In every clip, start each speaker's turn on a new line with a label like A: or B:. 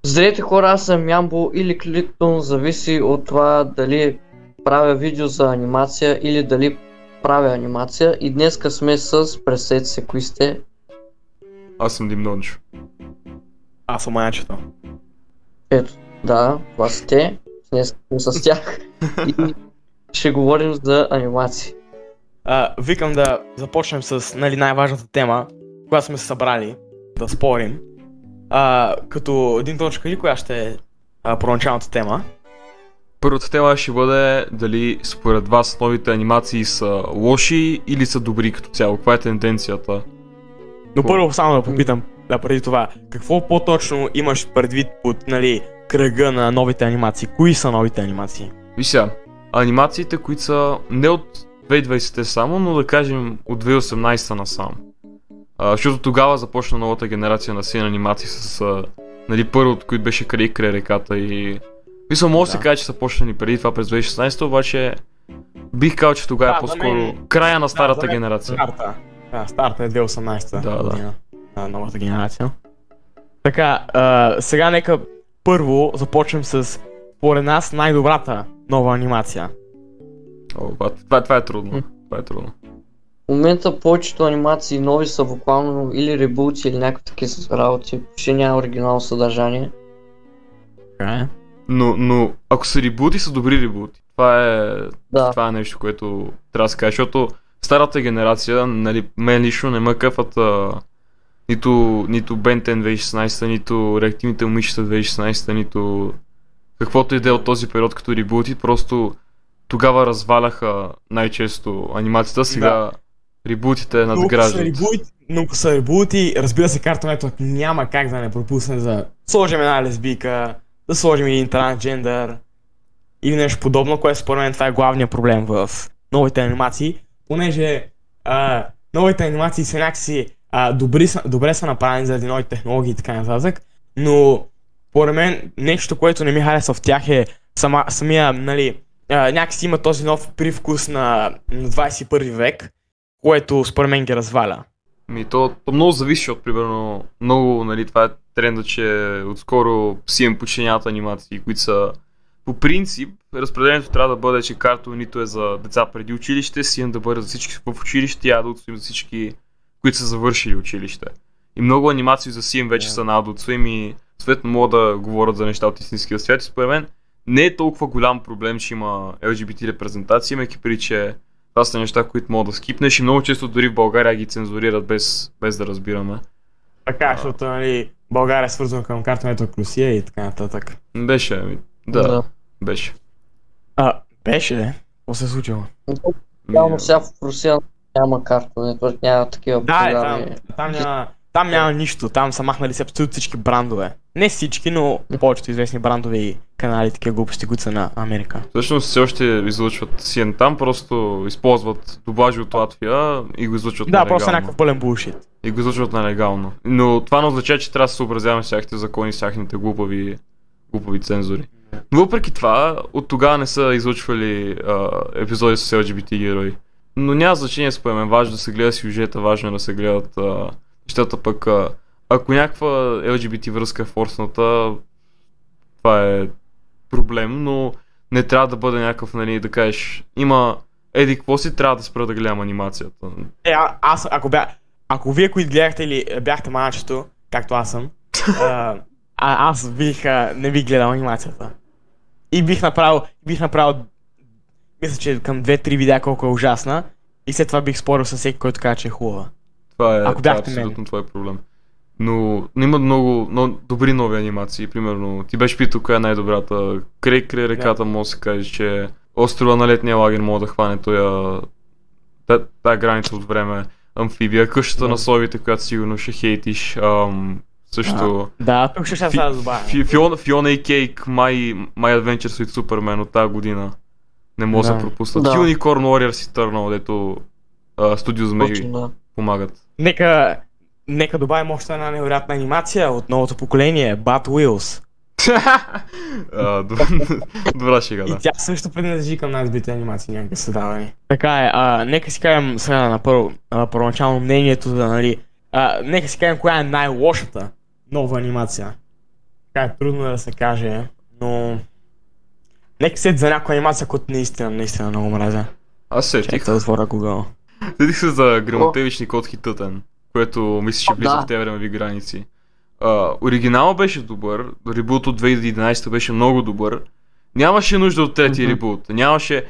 A: Здравейте хора, аз съм Ямбо или Клиптон, зависи от това дали правя видео за анимация или дали правя анимация. И днеска сме с, представете се кои сте.
B: Аз съм Димдончо.
C: Аз съм Янчето.
A: Ето, да, това са те. Днес сме с тях и ще говорим за анимации.
C: Викам да започнем с най-важната тема, която сме се събрали да спорим. Като един точка, кажи коя ще е първоначалната тема.
B: Първата тема ще бъде дали според вас новите анимации са лоши или са добри като цяло. Каква е тенденцията?
C: Но първо само да попитам, преди това, какво по-точно имаш предвид под кръга на новите анимации? Кои са новите анимации?
B: Виж сега, анимациите, които са не от 2020 само, но да кажем от 2018 насам. Защото тогава започна новата генерация на син анимации с първото, който беше Край реката и... Мисля, може да се каже, че са почнали преди това през 2016, обаче бих казал, че тогава е по-скоро края на старата генерация.
C: Старта е 2018
B: да.
C: Новата генерация. Така, сега нека първо започнем с според нас най-добрата нова анимация.
B: Това е трудно.
A: В момента повечето анимации нови са буквално или ребути или някакви такива работи, почти няма оригинално съдържание.
B: Но ако са ребути, са добри ребути. Това е нещо, което трябва да се каже, защото старата генерация, мен лично не ме къпват нито Ben 10 2016, нито реактивните момичета 2016, нито каквото и да е от този период като ребути, просто тогава разваляха най-често анимацията, сега ребутите надграждат.
C: Но ако са ребути, разбира се, Cartoon Network няма как да не пропусне да сложим една лесбийка, да сложим един трансджендър или нещо подобно, което според мен това е главният проблем в новите анимации, понеже новите анимации са някакси добре са направени заради нови технологии и така нататък, но според мен нещо, което не ми харесва в тях е самия, някакси има този нов привкус на 21 век, което според мен ги разваля.
B: То много зависи от, примерно, много, това е тренда, че отскоро си им починяват анимации, които са по принцип, разпределението трябва да бъде, че Cartoon нито е за деца преди училище, си им да бъде за всички в училище и Adult Swim за всички, които са завършили училище. И много анимации за CM вече са на Adult Swim и съответно могат да говорят за неща от истинския свят и според мен не е толкова голям проблем, че има LGBT репрезентации, имайки преди, че това са неща, които могат да скипнеш и много често дори в България ги цензурират без да разбираме.
C: Така, защото България е свързана към Cartoon Network Русия и така нататък.
B: Беше, беше.
C: Беше, де? Какво се е случило?
A: Реално сега в Русия няма Cartoon Network, няма такива програми.
C: Там няма нищо, там са махнали се абсолютно всички брандове. Не всички, но повечето известни брандове и канали, такива глупости, които са на Америка.
B: Всъщност все още излъчват CN там, просто използват дублажи от Латвия и го излъчват нелегално.
C: Да, просто някакъв пълен булшит.
B: И го излъчват нелегално. Но това не означава, че трябва да се съобразяваме с тяхните закони, с тяхните глупави цензури. Но въпреки това, от тогава не са излъчвали епизоди с LGBT герои. Но няма значение според мен, важно да се гледа сюжета, важно е да се гледат нещата пък. Ако някаква LGBT връзка е форсната, това е проблем, но не трябва да бъде някакъв, да кажеш, има еди какво си, трябва да спра да гледам анимацията.
C: Ако вие, които гледахте или бяхте малчето, както аз съм, аз не бих гледал анимацията. И бих направил, мисля, че към 2-3 видеа колко е ужасна и след това бих спорил с всеки, който казва, че е хубава.
B: Това е абсолютно твой проблем. Но има много добри нови анимации, примерно ти беше питал коя е най-добрата. Край реката може да се каже, че острова на летния лагер може да хване тая граница от време. Амфибия, къщата на совите, която сигурно ще хейтиш. Също...
C: Да, тук ще да добавя.
B: Фиона и Кейк, My Adventures with Superman от тази година. Не може да пропуснат. Unicorn Warriors Eternal, дето Studio Змей помагат.
C: Нека добавим още една невероятна анимация от новото поколение, Bat Wheels.
B: Добра шега, да.
C: И тя също принадлежи към най-добрите анимации, някакви създавани. Така е, нека си кажем сега на първоначално мнението, нека си кажем коя е най-лошата нова анимация. Така е трудно да се каже, но... Нека сет за някоя анимация, която наистина много мразя.
B: Аз сетих.
C: Чакай да отворя Google.
B: Сетих се за грамотевични котки Тътен, което мисля, че влиза
A: Да.
B: в тези времеви граници. Оригиналът беше добър, ребут от 2011 беше много добър. Нямаше нужда от трети ребут. Нямаше...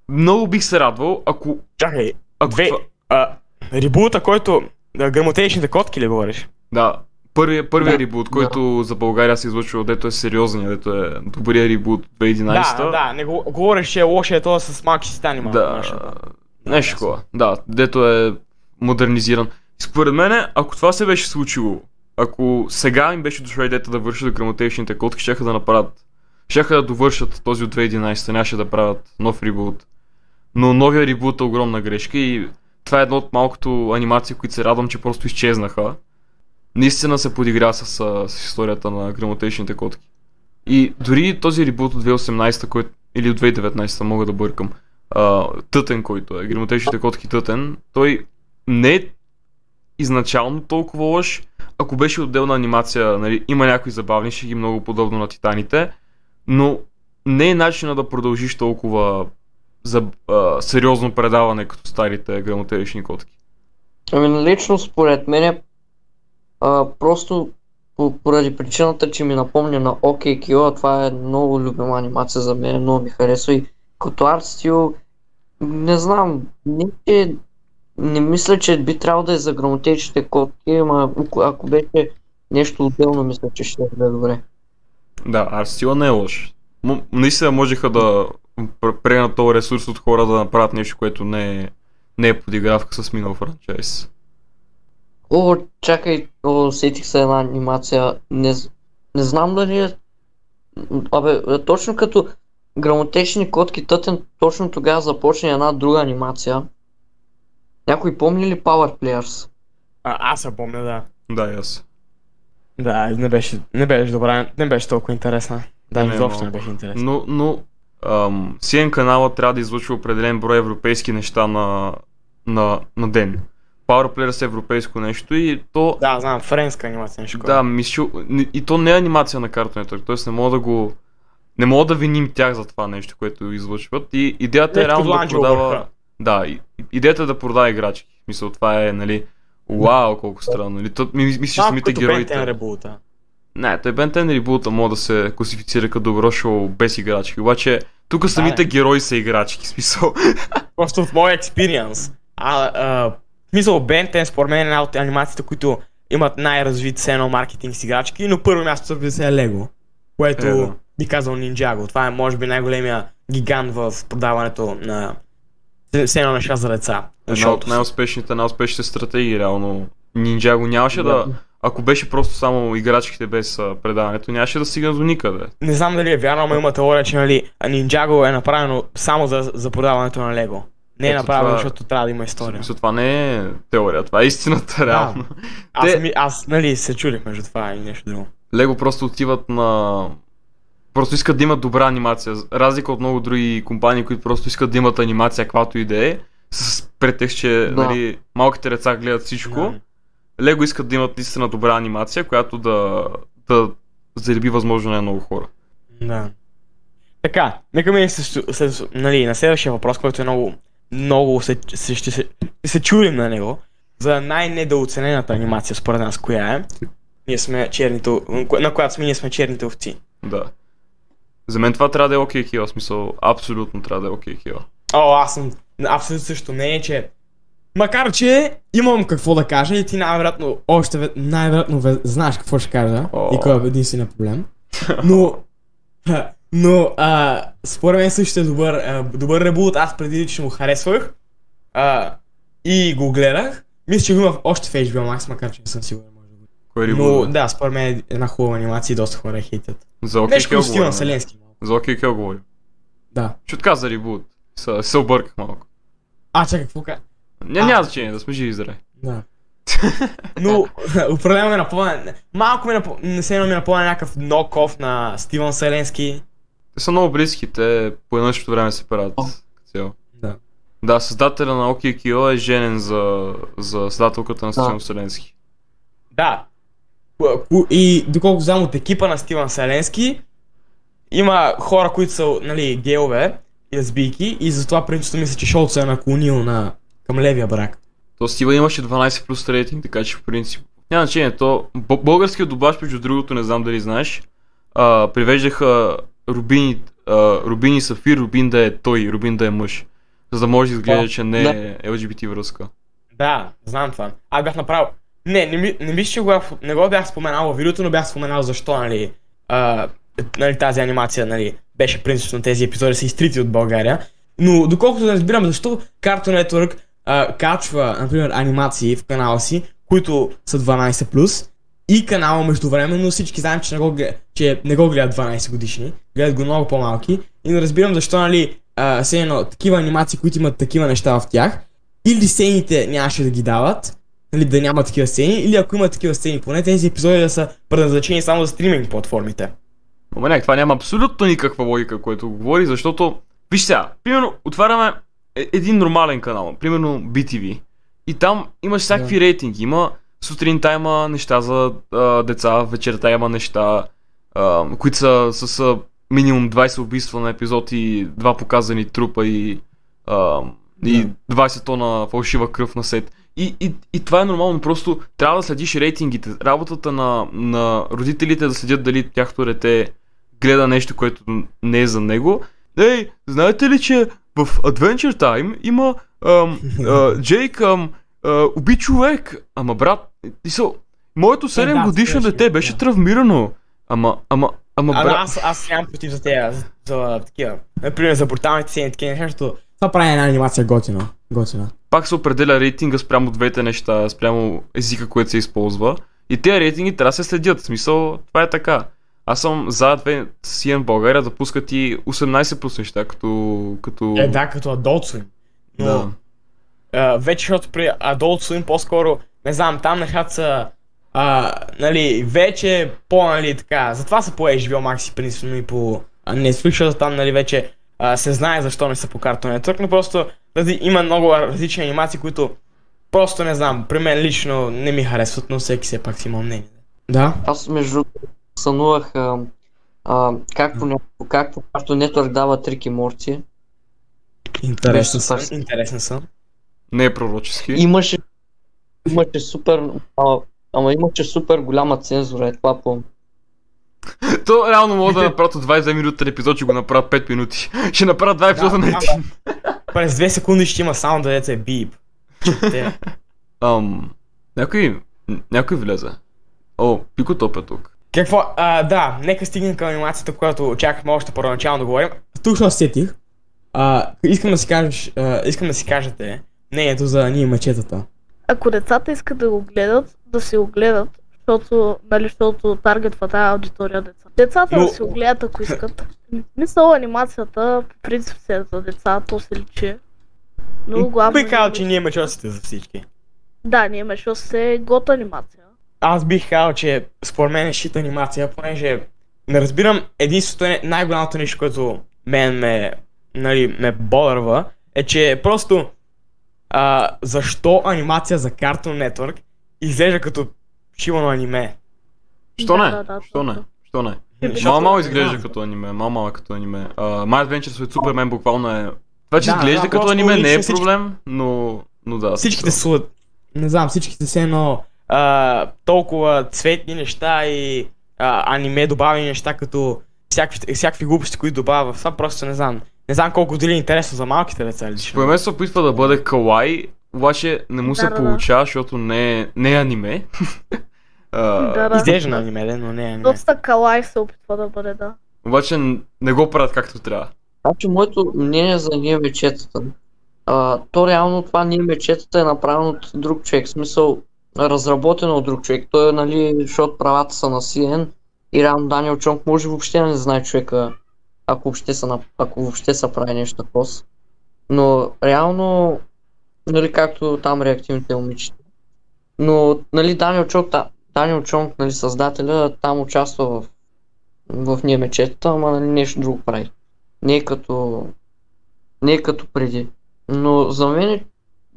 B: Много бих се радвал, ако...
C: Чакай,
B: това-
C: ребута, който... Грамотевичните котки ли говориш?
B: Да, първият
A: Да.
B: ребут, който за България се излъчва, дето е сериозен, дето е добрия ребут 2011.
C: Да, не говориш, че е лошия това с малки си стани малко.
B: Да, нещо такова. Да, дето е модернизиран. И според мен, ако това се беше случило, ако сега им беше дошла идеята да вършат грамотевичните котки, щяха да направят. Щяха да довършат този от 2011, нямаше да правят нов ребут. Но новия ребут е огромна грешка и това е едно от малкото анимации, които се радвам, че просто изчезнаха. Наистина се подигра с историята на грамотевичните котки. И дори този ребут от 2018, който, или от 2019, мога да бъркам, Тътен, който е, грамотевичните котки Тътен, той не е изначално толкова лош, ако беше отделна анимация, нали, има някои забавни шеги, много подобно на Титаните, но не е начина да продължиш толкова сериозно предаване като старите грамотевични котки.
A: Ами лично според мен просто поради причината, че ми напомня на OK Kyo, това е много любима анимация за мен, много ми харесва и като арт стил, не знам, не мисля, че би трябвало да е за грамотевичните котки, ама ако беше нещо отделно, мисля, че ще е добре.
B: Да, арт стила не е лош. Наистина можеха да прегнат този ресурс от хора да направят нещо, което не е подигравка с минал франчайз.
A: Чакай, сетих се една анимация, не знам дали е... точно като грамотевични котки Тътен, точно тогава започна една друга анимация. Някой помни ли Power Players?
C: Аз се помня, да.
B: Да, и аз.
C: Да, не беше добра, не беше толкова интересна. Даже изобщо не беше интересна.
B: Но CN канала трябва да излъчва определен брой европейски неща на ден. Power Players е европейско нещо и то...
C: Да, знам, френска анимация нещо.
B: Да, и то не е анимация на Cartoon Network, т.е. не мога да виним тях за това нещо, което излъчват и идеята е реално да продава... Да, идеята е да продава играчки. Мисля, това е, нали, вау, колко странно. Мисля, че самите героите...
C: Бен 10 ребута.
B: Не, той Бен 10 ребута може да се класифицира като добро шоу без играчки, обаче тук самите герои са играчки, смисъл.
C: Просто от моя експириенс. Смисъл, Бен 10 според мен е една от анимациите, които имат най-развит сцено маркетинг с играчки, но първо място разбира се е Лего, което би казал Ninjago. Това е може би най-големия гигант в продаването на сцена неща за деца.
B: Една от най-успешните стратегии, реално. Ninjago нямаше да... Ако беше просто само играчките без предаването, нямаше да стигна до никъде.
C: Не знам дали е вярно, но има теория, че нали, Ninjago е направено само за продаването на Лего. Не е направено, защото трябва да има история.
B: Това не е теория, това е истината, реално.
C: Аз нали, се чудих между това и нещо друго.
B: Лего просто отиват на... Просто искат да имат добра анимация. Разлика от много други компании, които просто искат да имат анимация, каквато и да е, с претекст, че нали, малките деца гледат всичко. Да. Лего искат да имат наистина добра анимация, която да зареби възможно на много хора.
C: Да. Така, нека ми нали, на следващия въпрос, който е много ще се чудим на него, за най-недооценената анимация според нас, коя е. Ние сме черните, на която ние сме черните овци.
B: Да. За мен това трябва да е OK Kill, в смисъл, абсолютно трябва да е OK Kill.
C: Аз съм абсолютно също мнение, че макар че имам какво да кажа и ти най-вероятно знаеш какво ще кажа и кой е единствения проблем. Но според мен също е добър ребут, аз преди че му харесвах и го гледах. Мисля, че го има още в HBO Max, макар че не съм сигурен.
B: Кой ребут?
C: Но да, според мен е една хубава анимация и доста хора хейтят.
B: За OK
C: нещо
B: Kill
C: Стивън Селенски.
B: За OK Kill говорим.
C: Да.
B: Ще отказа ребут. Се обърках малко.
C: Чакай, какво кажа?
B: Няма значение, да сме живи здраве.
C: Да. Но определено ме напомня, малко ми напомня някакъв нок-оф на Стивън Селенски.
B: Те са много близки, те по едно същото време се правят цяло.
C: Да.
B: Да, създателя на OK Kill е женен за създателката на Стивън Селенски.
C: Да. И доколко знам от екипа на Стивън Селенски, има хора, които са, нали, гейове и лесбийки и затова принципно мисля, че шоуто се е наклонил към левия брак.
B: То Стива имаше 12 плюс рейтинг, така че в принцип няма значение. То българският дублаж, между другото, не знам дали знаеш, привеждаха Рубин и Сафир, Рубин да е той, Рубин да е мъж. За да може да изглежда, че не е LGBT връзка.
C: Да, знам това. Аз бях направил... Не мисля, че не го бях споменал в видеото, но бях споменал защо, нали, тази анимация, нали, беше принципно тези епизоди са изтрити от България. Но доколкото не разбирам защо Cartoon Network качва, например, анимации в канала си, които са 12+, и канала междувременно всички знаем, че не го гледат 12 годишни, гледат го много по-малки и не разбирам защо, нали, такива анимации, които имат такива неща в тях, или сцените нямаше да ги дават, нали, да няма такива сцени, или ако има такива сцени, поне тези епизоди да са предназначени само за стриминг платформите.
B: Маняк, това няма абсолютно никаква логика, което говори, защото, виж сега, примерно, отваряме един нормален канал, примерно BTV, и там имаш всякакви рейтинги, сутринта има неща за деца, вечерта има неща, които са с минимум 20 убийства на епизод и 2 показани трупа и 20 тона фалшива кръв на сет. И това е нормално, просто трябва да следиш рейтингите. Работата на родителите е да следят дали тяхното дете гледа нещо, което не е за него. Ей, знаете ли, че в Adventure Time има Джейк уби човек? Ама брат, моето 7 годишно дете беше травмирано. Ама брат...
C: Аз нямам против за тези, за такива. Например, за бруталните сцени, такива неща, защото това прави една анимация готина.
B: Пак се определя рейтинга спрямо двете неща, спрямо езика, който се използва. И тези рейтинги трябва да се следят. В смисъл, това е така. Аз съм за CN България да пускат и 18 плюс неща, като...
C: Да, като Adult Swim. Но вече, защото при Adult Swim по-скоро, не знам, там нещата са... нали, вече нали, така, затова са по HBO Max и принципно и по Netflix, защото там, нали, вече се знае защо не са по Cartoon Network, но просто има много различни анимации, които просто не знам, при мен лично не ми харесват, но всеки все пак си има мнение. Да?
A: Аз между сънувах как по Cartoon Network дава Рик и Морти.
C: Интересен съм.
B: Не е пророчески.
A: Имаше супер... имаше супер голяма цензура, това помня.
B: То реално могат да направят от 22 минути епизод, че го направят 5 минути. Ще направят 2 епизода на един.
C: През 2 секунди ще има само да е бип.
B: Някой влезе. О, Пико Топ е тук.
C: Какво? Да, нека стигнем към анимацията, която очаквахме още първоначално да говорим. Тук ще сетих. Искам да си кажете мнението за ние мечетата.
D: Ако децата искат да го гледат, да си го гледат, защото таргетва тази аудитория деца. Децата да си го гледат, ако искат. Мисъл, анимацията по принцип се е за деца, то се личи. Но главно...
C: Бих казал, че ние мечосите за всички.
D: Да, ние мечосите е гот анимация.
C: Аз бих казал, че според мен е шит анимация, понеже не разбирам единственото най-голямото нещо, което мен ме бодърва, е, че просто защо анимация за Cartoon Network изглежда като шивано аниме?
B: Що не? Малко изглежда като аниме, малко като аниме. My Adventures with Superman буквално е... Това, че изглежда като аниме не е проблем, но да.
C: Всичките са, не знам, всичките са едно толкова цветни неща и аниме добавени неща, като всякакви глупости, които добавя в това, просто не знам. Не знам колко дали е интересно за малките деца лично.
B: Според мен се опитва да бъде кавай, обаче не му се получава, защото не е аниме.
C: Изглежда на аниме, но не е аниме.
D: Доста калай се опитва да бъде, да.
B: Обаче не го правят както трябва.
A: Значи моето мнение за ние мечетата. То реално това ние мечетата е направено от друг човек, в смисъл разработено от друг човек. Той нали, защото правата са на CN и реално Даниел Чонг може въобще да не знае човека, ако въобще са прави нещо такова. Но реално, нали както там реактивните момичета. Но нали Даниел Чонг, нали създателя, там участва в ние мечетата, ама нали нещо друго прави. Не е като преди. Но за мен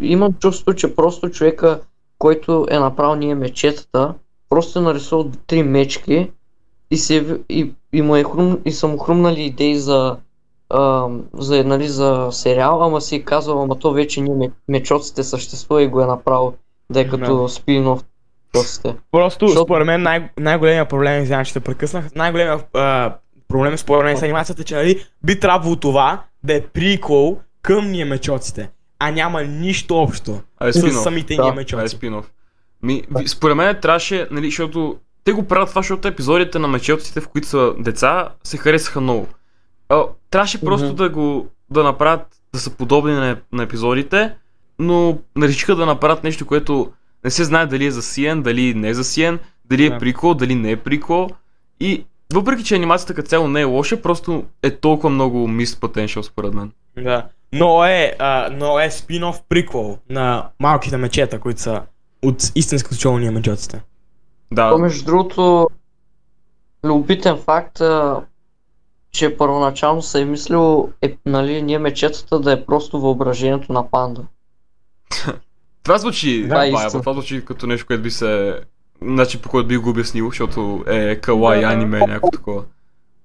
A: имам чувство, че просто човека, който е направил ние мечетата, просто е нарисувал 3 мечки и са му хрумнали идеи за сериал, ама си е казал, ама то вече ние мечоците съществува и го е направил да е като спин-оф мечоците.
C: Просто според мен най-големия проблем, извинявам, че те прекъснах, най-големия проблем според мен с анимацията, че нали, би трябвало това да е приквел към ние мечоците, а няма нищо общо с самите ние мечоци.
B: Спин-оф. Според мен трябваше, нали, защото те го правят това, защото епизодите на мечоците, в които са деца, се харесаха много. Трябваше просто да направят, да са подобни на епизодите, но решиха да направят нещо, което не се знае дали е за CN, дали не е за CN, дали е приквел, дали не е приквел. И въпреки, че анимацията като цяло не е лоша, просто е толкова много missed potential според мен.
C: Да, но е спин-оф приквел на малките мечета, които са от истинското шоу ние мечоците.
B: Да.
A: Между другото, любопитен факт, че първоначално се е мислил, нали, ние мечетата да е просто въображението на Панда.
B: Това звучи,
A: това
B: звучи като нещо, което би се... Начин по който би го обяснил, защото е кавай аниме, някакво такова.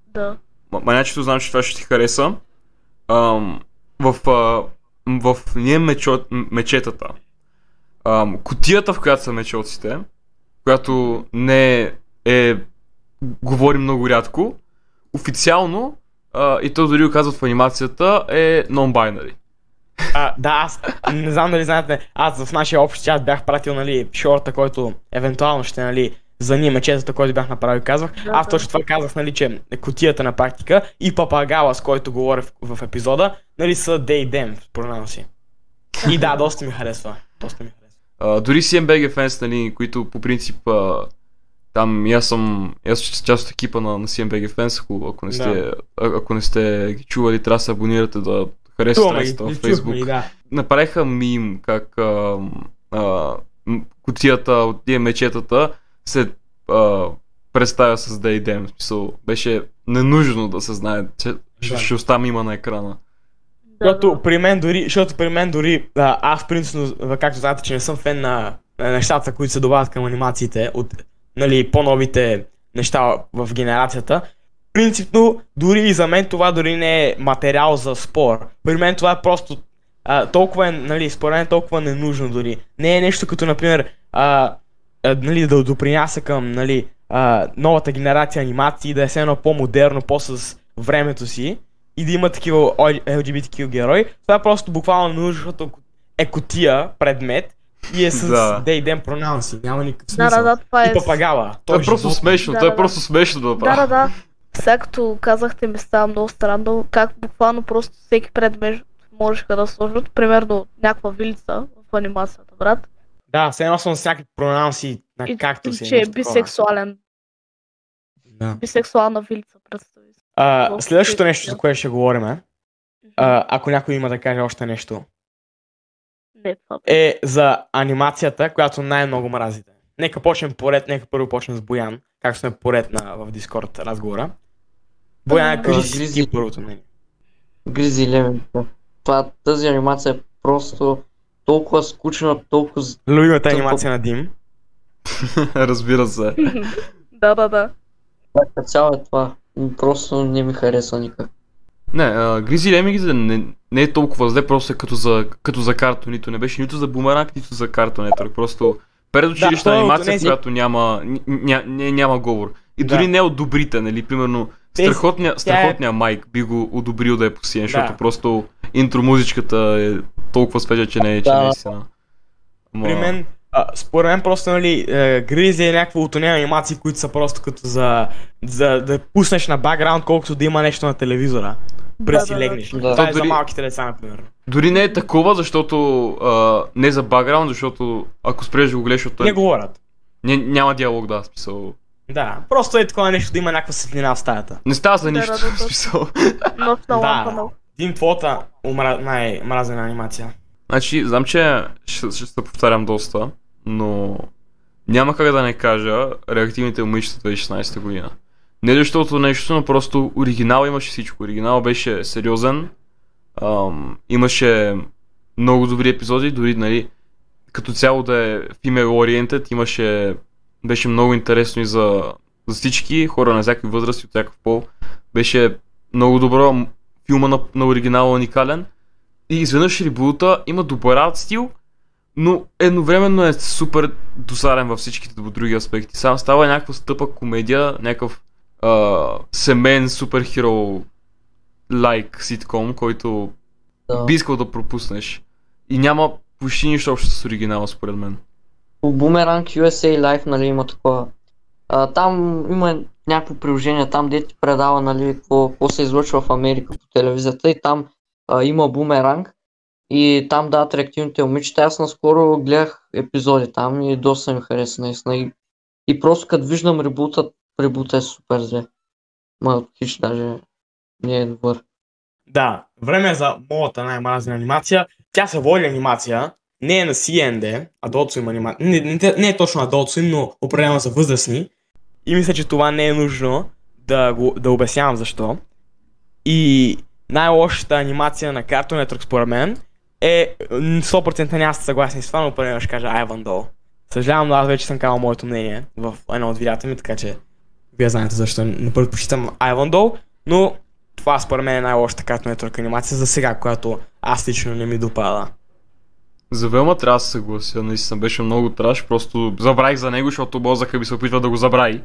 D: Да.
B: Манячето знам, че това ще ти хареса. В ние мечетата, кутията, в която са мечоците, която не е говори много рядко, официално, и то дори го казват в анимацията, е non-binary.
C: Да, аз не знам дали знаете, аз в нашия общ чат бях пратил, нали, шорта, който евентуално ще, нали, за ние мечетата, който бях направил, казвах. Аз точно това казах, нали, че кутията на практика и папагала, с който говоря в епизода, нали, са they them в пронаунси. И да, доста ми харесва.
B: Дори CMBG Fans, нали, които по принцип там аз част от екипа на CMBG Fans, ако не сте ги чували, трябва да се абонирате, да харесате страницата в Facebook. Направиха мим как кутията от тия мечетата се представя с Day Dem. В смисъл, беше ненужно да се знае, че ще остава има на екрана.
C: Защото при мен дори, аз принципно, както знаете, че не съм фен на нещата, които се добавят към анимациите от, нали, по-новите неща в генерацията. Принципно, дори и за мен това дори не е материал за спор. При мен това е просто толкова, нали, според мен толкова ненужно дори. Не е нещо като, например, нали, да допринася към, нали, новата генерация анимации, да е все едно по-модерно, по-с времето си и да има такива LGBTQ герои. Това е просто буквално нужно, защото е кутия, предмет и е с they them пронаунси. Няма никакъв смисъл.
D: Да, това е.
C: И папагала.
B: Това е просто смешно, това е просто смешно да направи.
D: Да. Сега като казахте, ми става много странно, как буквално просто всеки предмет можеха да сложат, примерно някаква вилица в анимацията, брат.
C: Да, все едно съм с някакви пронаунси на както си.
D: Че е бисексуален.
C: Да.
D: Бисексуална вилица, представи си.
C: Следващото нещо, за което ще говорим, ако някой има да каже още нещо, е за анимацията, която най-много мразите. Нека почнем поред, нека първо почнем с Боян, както сме поред в Дискорд разговора. Боян, кажи си ти първото мнение.
A: Гризи Лемон. Тази анимация е просто толкова скучна, толкова...
C: Любимата анимация на Дим.
B: Разбира се.
D: Да.
A: Цяло е това. Просто не ми харесва никак.
B: Не, Гризи Лемингите не е толкова зле, просто е като за Cartoon, нито не беше нито за Бумеранг, нито за Cartoon Network. Просто предучилищна анимация, която няма говор. И дори не от добрите, нали, примерно страхотния Майк би го одобрил да е по сиен, защото просто интро музичката е толкова свежа, че не е наистина.
C: При мен, според мен просто, нали, Гризи е някаква от ония анимации, които са просто като за да пуснеш на бакграунд, колкото да има нещо на телевизора. През си легнеш. Това е за малките деца, например.
B: Дори не е такова, защото не за бакграунд, защото ако спреш да го гледаш от той...
C: Не говорят.
B: Няма диалог, да, смисъл.
C: Да, просто е такова нещо да има някаква светлина в стаята.
B: Не става за нищо, в смисъл.
C: Дим, твоята най-мразена анимация.
B: Значи, знам, че ще се повтарям доста, но няма как да не кажа реактивните момичета 2016 година. Не защото нещо, но просто оригинал имаше всичко. Оригинал беше сериозен, имаше много добри епизоди, дори, нали, като цяло да е female oriented, имаше Беше много интересно и за всички хора на всякакви възрасти, от всякакъв пол. Беше много добро, филма на оригинала уникален. И изведнъж ребута има добър арт стил, но едновременно е супер досаден във всичките други аспекти. Само става някаква стъпа комедия, някакъв семейен суперхеро лайк ситком, който би искал да пропуснеш. И няма почти нищо общо с оригинала, според мен.
A: По Boomerang USA Live, нали, има такова. Там има някакво приложение, там де ти предава, нали, какво се излъчва в Америка по телевизията и там има Boomerang и там дават реактивните момичета. Аз наскоро гледах епизоди там и доста ми хареса наистина. И просто като виждам ребута е супер зле. Хич даже не е добър.
C: Да, време е за моята най-мразна анимация. Тя се води анимация, не е на CND, Adult Swim анимация. Не е точно Adult Swim, но определено за възрастни. И мисля, че това не е нужно да обяснявам защо. И най-лошата анимация на Cartoon Network според мен е 100% няма сте съгласни с това, но определено ще кажа Ivandoll. Съжалявам, но аз вече съм казал моето мнение в едно от видеята ми, така че вие знаете защо не предпочитам Ivandoll, но това според мен е най-лошата Cartoon Network анимация за сега, която аз лично не ми допада.
B: За Велма трябва да се съглася, наистина беше много траш, просто забравих за него, защото Бозака би се опитва да го забрави.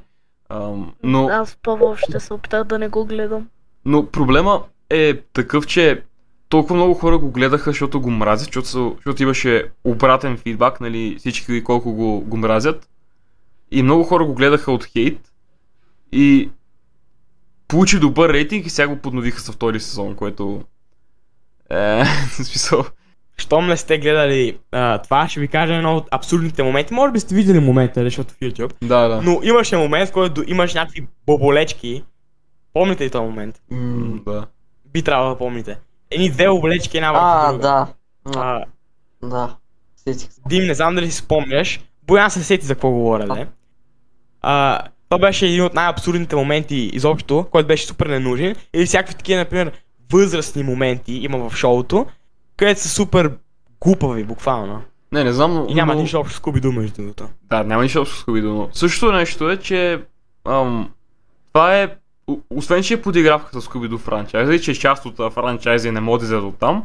B: Но...
D: Аз въобще се опитах да не го гледам.
B: Но проблема е такъв, че толкова много хора го гледаха, защото го мразят, защото имаше обратен фидбак, нали, всички колко го мразят. И много хора го гледаха от хейт и получи добър рейтинг и сега го подновиха за втори сезон, което в смисъл.
C: Щом не сте гледали това, ще ви кажа едно от абсурдните моменти. Може би сте видели момента, защото в YouTube.
B: Да.
C: Но имаше момент, в който имаш някакви боболечки. Помните ли този момент?
B: Да.
C: Би трябвало да помните. Едни две боболечки, една върху друга.
A: Да.
C: Дим, не знам дали си спомняш. Боян се сети за какво говоря, да. Това беше един от най-абсурдните моменти изобщо, който беше супер ненужен. Или всякакви такива, например, възрастни моменти има в шоуто, където са супер глупави, буквално.
B: Не знам, но...
C: И няма нищо общо с Скуби-Ду между другото.
B: Да, няма нищо общо с Скуби-Ду, но същото нещо е, че това е, освен че е подигравка с Скуби-Ду франчайза и че е част от франчайза и не може да излезе от там,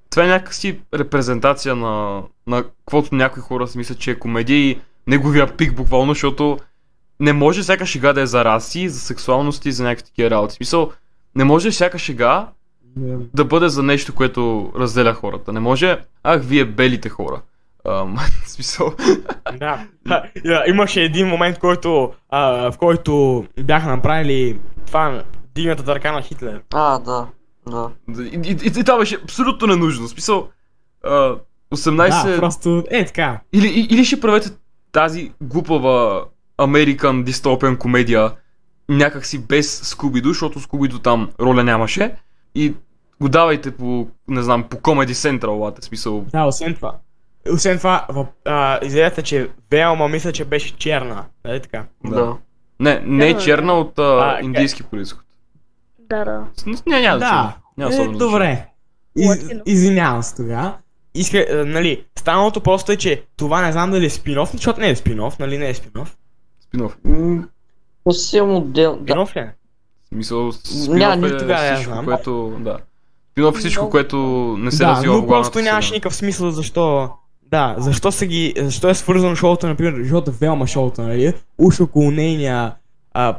B: това е някакси репрезентация на каквото някои хора си мислят, че е комедия и неговия пик буквално, защото не може всяка шега да е за раси, за сексуалност и за някакви такива работи. В смисъл, не може всяка шега да бъде за нещо, което разделя хората. Не може, вие белите хора. В смисъл...
C: Да. Имаше един момент, в който бяха направили това, дигната ръка на Хитлер.
A: Да.
B: И това беше абсолютно ненужно. В смисъл, 18...
C: Да, просто така.
B: Или ще правете тази глупава American дистопен комедия някакси без Скуби-Ду, защото Скуби-Ду там роля нямаше. И го давайте по, не знам, по Comedy Central, смисъл.
C: Да, освен това, идеята, че Велма мисля, че беше черна, нали така?
B: Да. Не е черна от индийски произход.
D: Да.
B: Няма особено.
C: Добре. Извинявам се тогава. Нали, станалото просто е, че това не знам дали е спин-оф, защото не е спин-оф, нали не е спин-оф?
B: Спин-оф.
A: Съвсем отделно.
C: Спин-оф ли е?
B: Смисъл, спин-оф е всичко, което... Да. Спин-оф е всичко, което не се развива в главната.
C: Но просто нямаше никакъв смисъл защо... Да, защо е свързано шоуто, например, защото Велма шоуто, нали? Уж около нейния...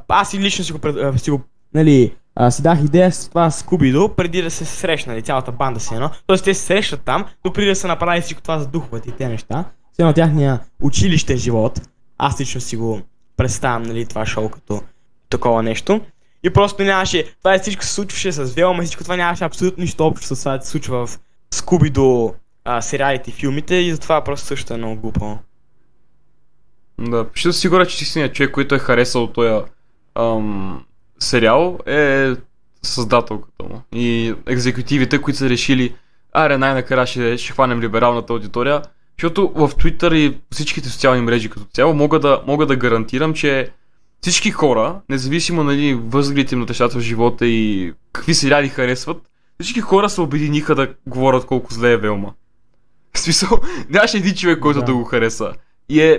C: Аз и лично си го нали... си дах идея с това Скуби-Ду, преди да се срещнали цялата банда си едно. Тоест те се срещат там, но преди да се направи всичко това за духовете и те неща. Все едно тяхния училищен живот. Аз лично си го представям, нали, това шоу като такова нещо. И просто нямаше, това всичко се случваше с Велма, всичко това нямаше абсолютно нищо общо с това да се случва в Скуби-Ду сериалите и филмите и затова просто също е много глупо.
B: Да, ще съм сигурен, че истинният човек, който е харесал този сериал е създателката му и екзекутивите, които са решили най-накрая ще хванем либералната аудитория, защото в Twitter и всичките социални мрежи като цяло мога да гарантирам, че всички хора, независимо нали, възгледите им на нещата в живота и какви сериали харесват, всички хора се обединиха да говорят колко зле е Велма. В смисъл, нямаше един човек, който да го хареса. И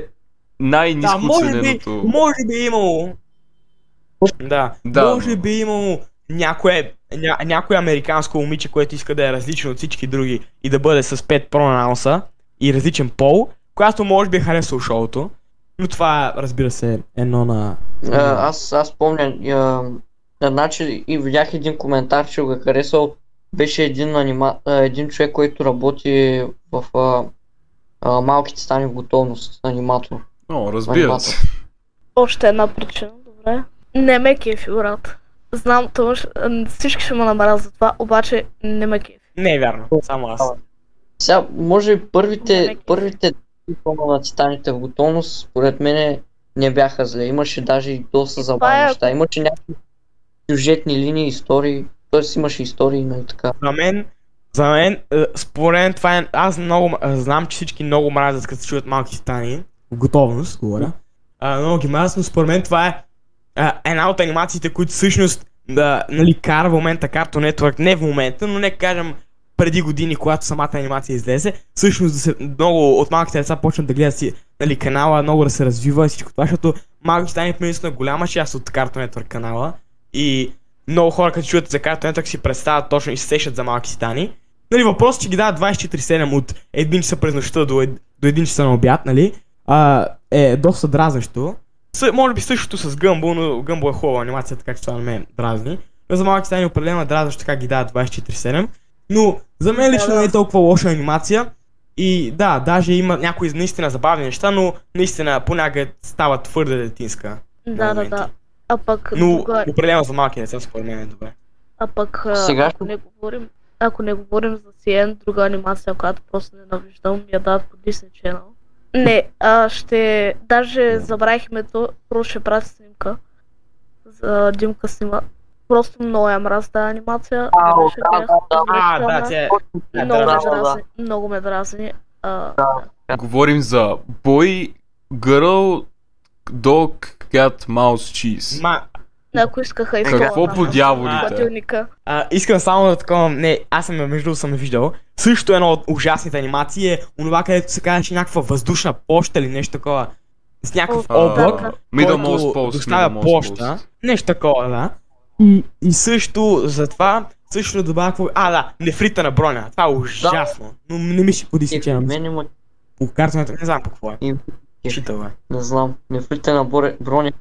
B: най-ниско
C: може би е имало. Може би е имало някое американско момиче, което иска да е различно от всички други и да бъде с 5 пронаунса и различен пол, която може би харесва шоуто. Но това, разбира се, едно на...
A: Аз помня, значи и видях един коментар, че го е харесал. Беше един човек, който работи в малките стани в готовност, аниматор.
B: Разбира се.
D: Още една причина, добре. Не ме кефи, брат. Знам, всички ще ме намерят за това, обаче не ме кефи.
C: Не е вярно, само аз.
A: Сега, може би първите на титаните в готовност, според мен не бяха зле. Имаше даже и доста забавни неща. Имаше някакви сюжетни линии, истории. Тоест имаше истории, но и така.
C: За мен, според мен това е... Аз знам, че всички много мразят, като се чуят малки титани. В готовност, говоря. Много ги мразят, но според мен това е една от анимациите, които всъщност кара в момента Cartoon Network, не в момента, но нека кажем преди години, когато самата анимация излезе, всъщност много от малките деца почнат да гледат си канала, много да се развива и всичко това, защото малки титани наистина голяма част от Cartoon Network канала и много хора като чуят за Cartoon Network си представят точно и се сещат за малки титани. Въпросът, че ги дават 24/7 от 1 часа през нощта до 1 часа на обяд, е доста дразнещо. Може би същото с Гъмбъл, но Гъмбъл е хубава анимация, така че това не ме дразни. Но за малки титани определено е дразнещо така ги дават 24/7. Но за мен лично не е толкова лоша анимация. И да, даже има някои наистина забавни неща, но наистина понякога става твърде детинска.
D: Да. А пък...
C: Но определено за малки деца според мен е добре.
D: А пък ако не говорим за CN, друга анимация, която просто ненавиждам, ми я дадат по Disney Channel. Не, даже забравихме то, просто ще правя снимка. За Димка снима. Просто много я мразя тази анимация. Много ме дразни.
B: Говорим за Boy, Girl, Dog, Cat, Mouse, Cheese.
D: Ако искаха изколата.
B: Какво по дяволите?
C: Искам само да такова, аз съм виждал. Също едно от ужасните анимации е онова, където се казва, че някаква въздушна поща или нещо такова. С някакъв облак, който доставя поща. Нещо такова, да. И също за това, също добавя нефрита на броня. Това е ужасно. Но не ми ще подиси, че по картата, не знам по какво е.
A: Не знам, нефрита на броня.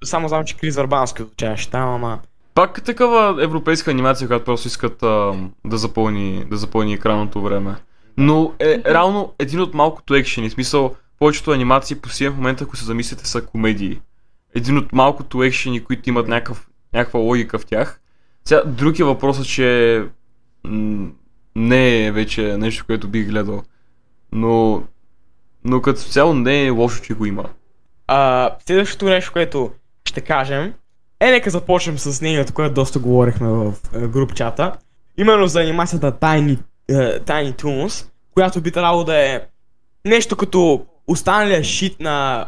C: Само знам, че Крис Върбански отучаваше там, ама...
B: Пак такава европейска анимация, която просто искат да запълни екранното време. Но реално един от малкото екшени, в смисъл повечето анимации по в момента, ако се замислите, са комедии. Един от малкото екшени, които имат някаква логика в тях. Сега друг е въпросът, че не е вече нещо, което бих гледал. Но като цяло не е лошо, че го има.
C: Следващото нещо, което ще кажем, нека започнем с нейното, което доста говорихме в груп чата. Именно за анимацията Tiny Toons, която би трябвало да е нещо като останалия шит на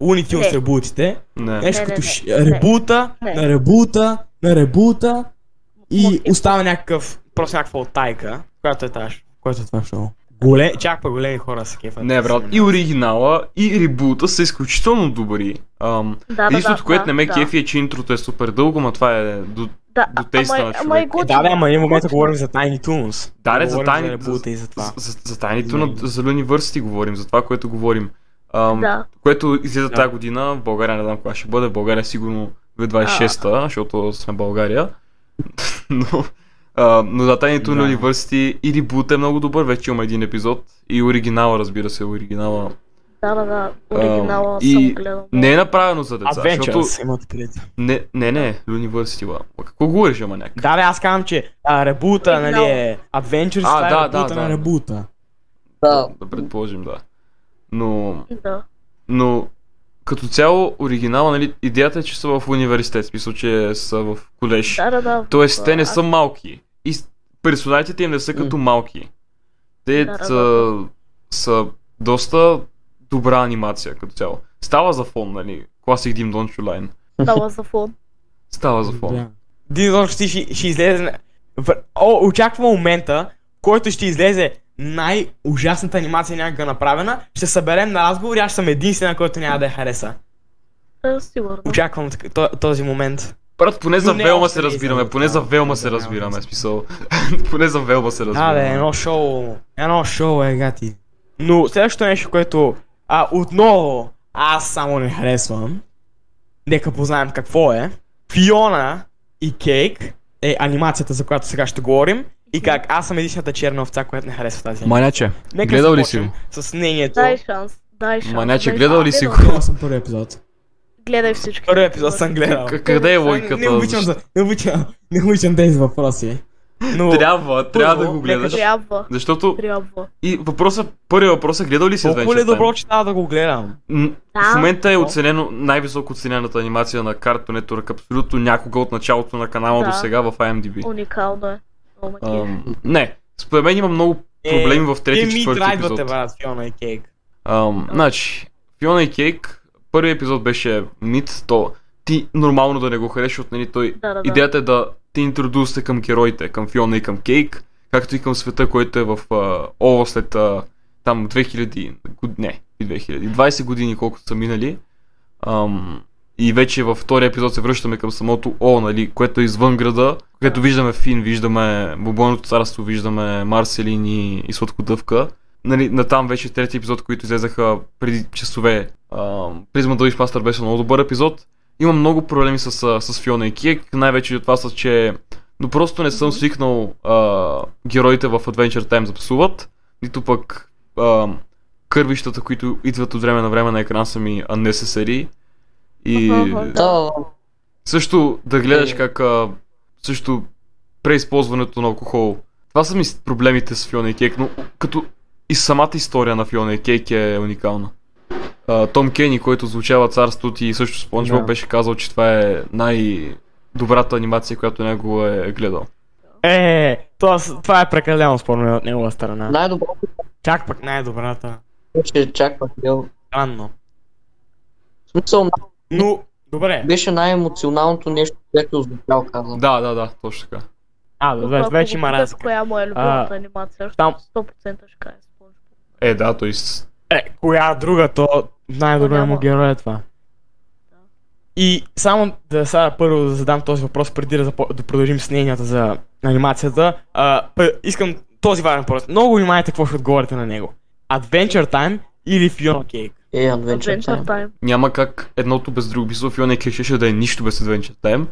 C: Looney Tunes ребутите. Нещо като ребута, на ребута и остава някаква оттайка, която е това шоу. Чак па големи хора са кефат.
B: Не, брат, и оригинала, и ребута са изключително добри. Единството, което не ме кефи е, че интрото е супер дълго, но това е до тейста на човек.
C: Ама ние в момента говорим за Tiny Toons.
B: Да, за Tiny Toons, за Universe говорим, за това, което говорим. Което излиза тази година в България, не знам кога ще бъде, в България сигурно 2026-та, защото сме България. Но за Tiny Toon University и ребут е много добър, вече има един епизод и оригинала, разбира се, оригинала.
D: Оригинала съм гледал.
B: Не е направено за деца,
C: Adventures имат пред.
B: Не, University, какво говориш, ама някак?
C: Да, аз казвам, че ребута, е Adventures, това е ребута на ребута.
B: Да, предположим, да. Но като цяло оригинала, идеята е, че са в университет, в смисъл, че са в колеж. Тоест, те не са малки. И персонажите им не са като малки. Те са доста добра анимация като цяло. Става за фон, Classic Dim Don't You Line. Става за фон.
C: Dim Don't ще излезе... Очаква момента, в който ще излезе най-ужасната анимация някога направена, ще съберем на разговор и аз съм единствена, който няма да я хареса.
D: Сигурно.
C: Очаквам този момент.
B: Брат, поне за
C: Но не
B: Велма
C: още
B: се
C: не
B: разбираме,
C: излезе
B: поне за
C: това.
B: Велма се
C: Да,
B: разбираме,
C: да.
B: смисъл. Поне за Велма се
C: Да,
B: разбираме.
C: едно шоу е гати. Но следващото нещо, което отново аз само не харесвам, нека познаем какво е. Фиона и Кейк е анимацията, за която сега ще говорим. И как аз съм единствената черна овца, която не харесва тази анимация.
B: Маняче,
C: Нека
B: гледал ли си
C: започнем
B: го?
C: с мнението.
D: Дай шанс.
B: Маняче,
D: дай
B: гледал
D: шанс.
B: ли си го?
C: Гледал съм първи епизод.
D: Гледай всички.
C: Първи епизод съм гледал.
B: Къде е логиката?
C: Не обичам тези въпроси. Но
B: Трябва да го гледаш.
D: Трябва.
B: Защото
D: Трябва.
B: и първият въпрос е гледал ли си
C: толкова ли
B: Adventure
C: е добро,
B: Time?
C: че трябва да го гледам?
B: В момента е
C: Да.
B: оценено най-високо оценената анимация на Cartoon Network абсолютно някога от началото на канала
D: Да.
B: до сега в IMDb.
D: Уникално е. Много ме кефи.
B: Не, според мен има много проблеми в трети и четвърти епизод.
C: брат, Фиона и Кейк.
B: Значи, Фиона и Кейк, първият епизод беше мит, то ти нормално да не го харесаш, от нали той.
D: Да.
B: Идеята е да те интродусите към героите, към Фиона и към Кейк, както и към света, който е в Ола след там 2000, не, 2020 години, колкото са минали. И вече във втория епизод се връщаме към самото О, нали, което е извън града, където виждаме Фин, виждаме Бобойното царство, виждаме Марселин и Сладкодъвка. Нали, натам вече трети епизод, които излезаха преди часове. Призма Дълиш Пастър беше много добър епизод. Има много проблеми с Фиона и Кейк, най-вече от това са, че но просто не съм свикнал героите в Adventure Time да псуват, нито пък кървищата, които идват от време на време на екран са ми unnecessary. И
A: Да,
B: също да гледаш как също преизползването на алкохол. Това са ми проблемите с Фиона и Кейк, но като и самата история на Фиона и Кейк е уникална. Том Кени, който звучава царството и също Спонж Боб беше казал, че това е най-добрата анимация, която него е гледал.
C: Това е прекалено спорно мен от негова страна.
A: най-доброто
C: Чак пък най-добрата.
A: беше чак пак бил.
C: Странно.
A: В смисъл,
C: Но, добре.
A: беше най-емоционалното нещо, което озвучал, казвам.
B: Да, точно така.
C: Вече има разлика.
D: Коя му е любимата анимация?
C: там-
D: 100% ще кажа Спонж Боб.
B: Да, т.е.
C: Коя друга, то най-добрият му
D: Няма.
C: герой е това. И само да сега първо да задам този въпрос, преди да продължим с нейната за анимацията. Искам този важен въпрос. Много внимайте какво ще отговорите на него. Adventure Time или Фиона Кейк?
A: Adventure
D: Adventure
A: Time.
D: Time.
B: Няма как едното без друго. Мисля, Фиона и Кейк ще да е нищо без Adventure Time.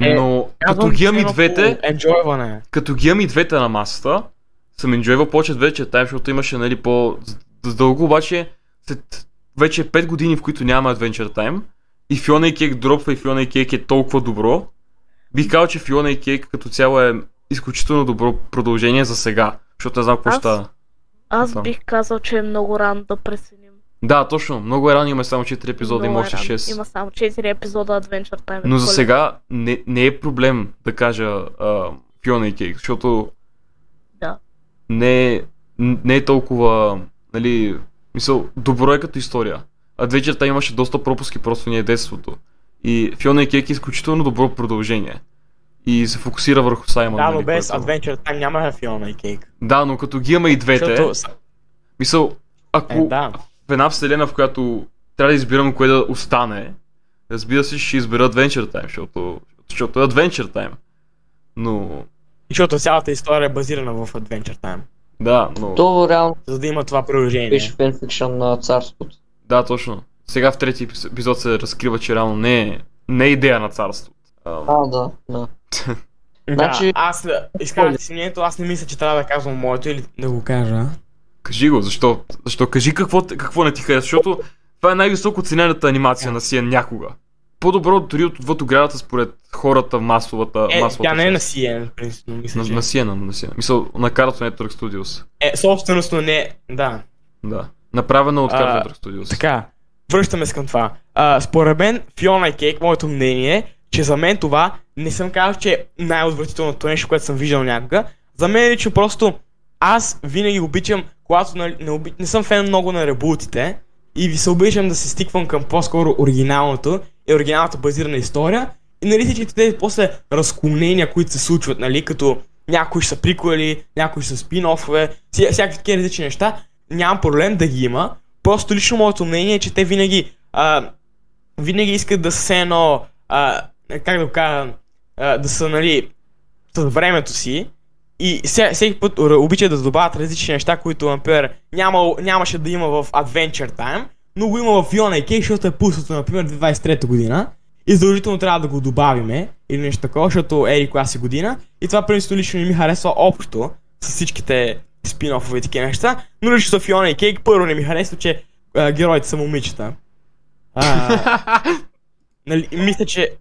C: Е,
B: Но като
C: Казвам,
B: ги имам и
C: едно
B: двете,
C: по enjoyване.
B: като ги имам и двете на масата, съм енджойвал повече Adventure Time, защото имаше нали по-дълго, обаче след вече 5 години, в които няма Adventure Time и Фиона и Кейк дропва и Фиона и Кейк е толкова добро, бих казал, че Фиона и Кейк като цяло е изключително добро продължение за сега, защото не знам какво
D: Аз-
B: ще...
D: Аз
B: Там.
D: бих казал, че е много рано да преценим.
B: Да, точно, много е рано, има само 4 епизода, има
D: Много е
B: още
D: рано.
B: 6.
D: Има само 4 епизода Adventure Time.
B: Но за сега не е проблем да кажа Фиона и Кейк, защото
D: Да.
B: не е толкова, нали, мисъл, добро е като история. Adventure Time имаше доста пропуски просто в детството. И Фиона и Кейк е изключително добро продължение. И се фокусира върху Саймън.
C: Да, но
B: нали,
C: без
B: което-
C: Adventure Time няма Фиона и Кейк.
B: Да, но като ги има и двете,
C: Защото...
B: мисъл, ако
C: Да.
B: в една вселена, в която трябва да избирам кое да остане, разбира се, ще избера Adventure Time, защото е Adventure Time. Но,
C: Защото цялата история е базирана в Adventure Time.
B: да, но...
A: То реално
C: За да има това приложение.
A: беше фенфикшън на царството.
B: Да, точно. Сега в трети епизод се разкрива, че реално не е идея на царството.
A: Да.
C: Да,
A: Значи-
C: аз изказвате си мнението, аз не мисля, че трябва да казвам моето или да го кажа.
B: Кажи го, защо? Кажи какво не ти харесва, защото това е най-високо ценената анимация на CN някога. По-добро дори от оградата според хората масовата
C: Тя не е на
B: част.
C: CN, принципно, мисля,
B: На
C: че.
B: CN. Мисъл, на Cartoon Network Studios.
C: Собственост, но не, да.
B: Да. Направена от Cartoon Network Studios.
C: Така, връщаме се към това. Според мен, Фиона и Кейк, моето мнение е, че за мен това не съм казал, че е най-отвратителното нещо, което съм виждал някога. За мен е, че просто аз винаги обичам, когато не съм фен много на ребутите и ви се обичам да се стиквам към по-скоро оригиналното и оригиналната базирана история и нали всичките тези после разклонения, които се случват, нали, като някои ще са приквели, някои ще са спин-офове, всякакви такива различни неща, нямам проблем да ги има. Просто лично моето мнение е, че те винаги искат да са едно, как да го кажа, да са, нали, с времето си и всеки път обичат да добавят различни неща, които, например, нямаше да има в Adventure Time, но го има в Fiona и Cake, защото е пуснато, например, 2023 година и задължително трябва да го добавиме или нещо такова, защото ери коя си година и това принципно лично не ми харесва общо с всичките спин-офове и такива неща, но лично в Fiona и Cake първо не ми харесва, че героите са момичета. Нали, мисля, че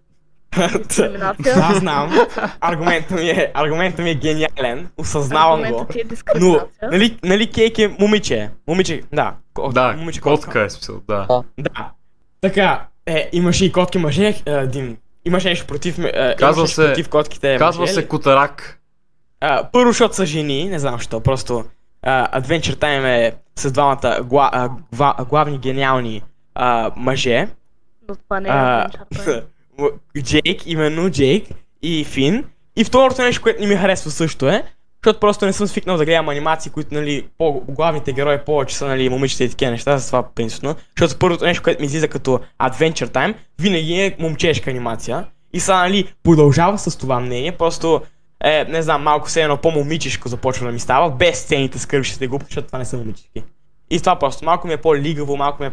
C: да, знам. Аргументът ми е гениален. Осъзнавам го.
D: Аргументът ти е дискриминация.
C: Но, нали Кейк е момиче. Да. Момиче
B: котка е смисъл, да.
C: Да. Така, имаше и котки мъже, Дим. Имаше нещо против против котките
B: казва се Котарак.
C: Първо, защото са жени, не знам защо, просто Adventure Time е с двамата главни гениални мъже.
D: Но това не е Adventure Time.
C: Именно Джейк и Фин. И второто нещо, което не ми харесва също е, защото просто не съм свикнал да гледам анимации, които, нали, главните герои повече са, нали, момичета и такива неща, за това принципно. Защото първото нещо, което ми излиза като Adventure Time, винаги е момчешка анимация. И сега, нали, продължава с това мнение, просто не знам, малко все едно по-момичешко започва да ми става, без сцените с кървищите глупости, защото това не са момичешки. И това просто малко ми е по-лигаво, малко ми е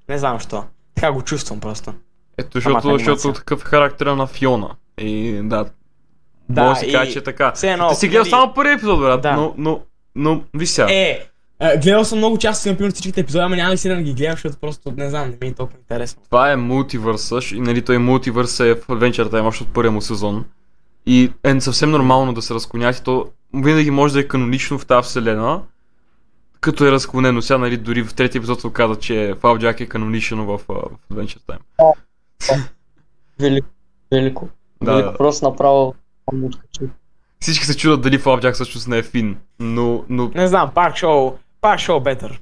C: не знам що. Така го чувствам просто.
B: Ето, защото такъв е характера на Фиона. И да, може да се каже, че е така. Ти си гледал само първи епизод, брат, да. но виж сега.
C: Гледал съм много части, например, всичките епизоди, ама няма ли си да ги гледам, защото просто не знам, не ми е толкова интересно.
B: Това е мултивърса, и нали той мултивърс е в Adventure Time още от първия му сезон. И е съвсем нормално да се разклонят и то винаги може да е канонично в тази вселена, като е разклонено. Сега, нали, дори в третия епизод се оказа, че Flapjack е канонично в Adventure Time.
A: Велико.
B: Да.
A: Просто направо откачи.
B: Всички се чудят дали Flapjack всъщност не е Фин, но...
C: Не знам, Park Show better.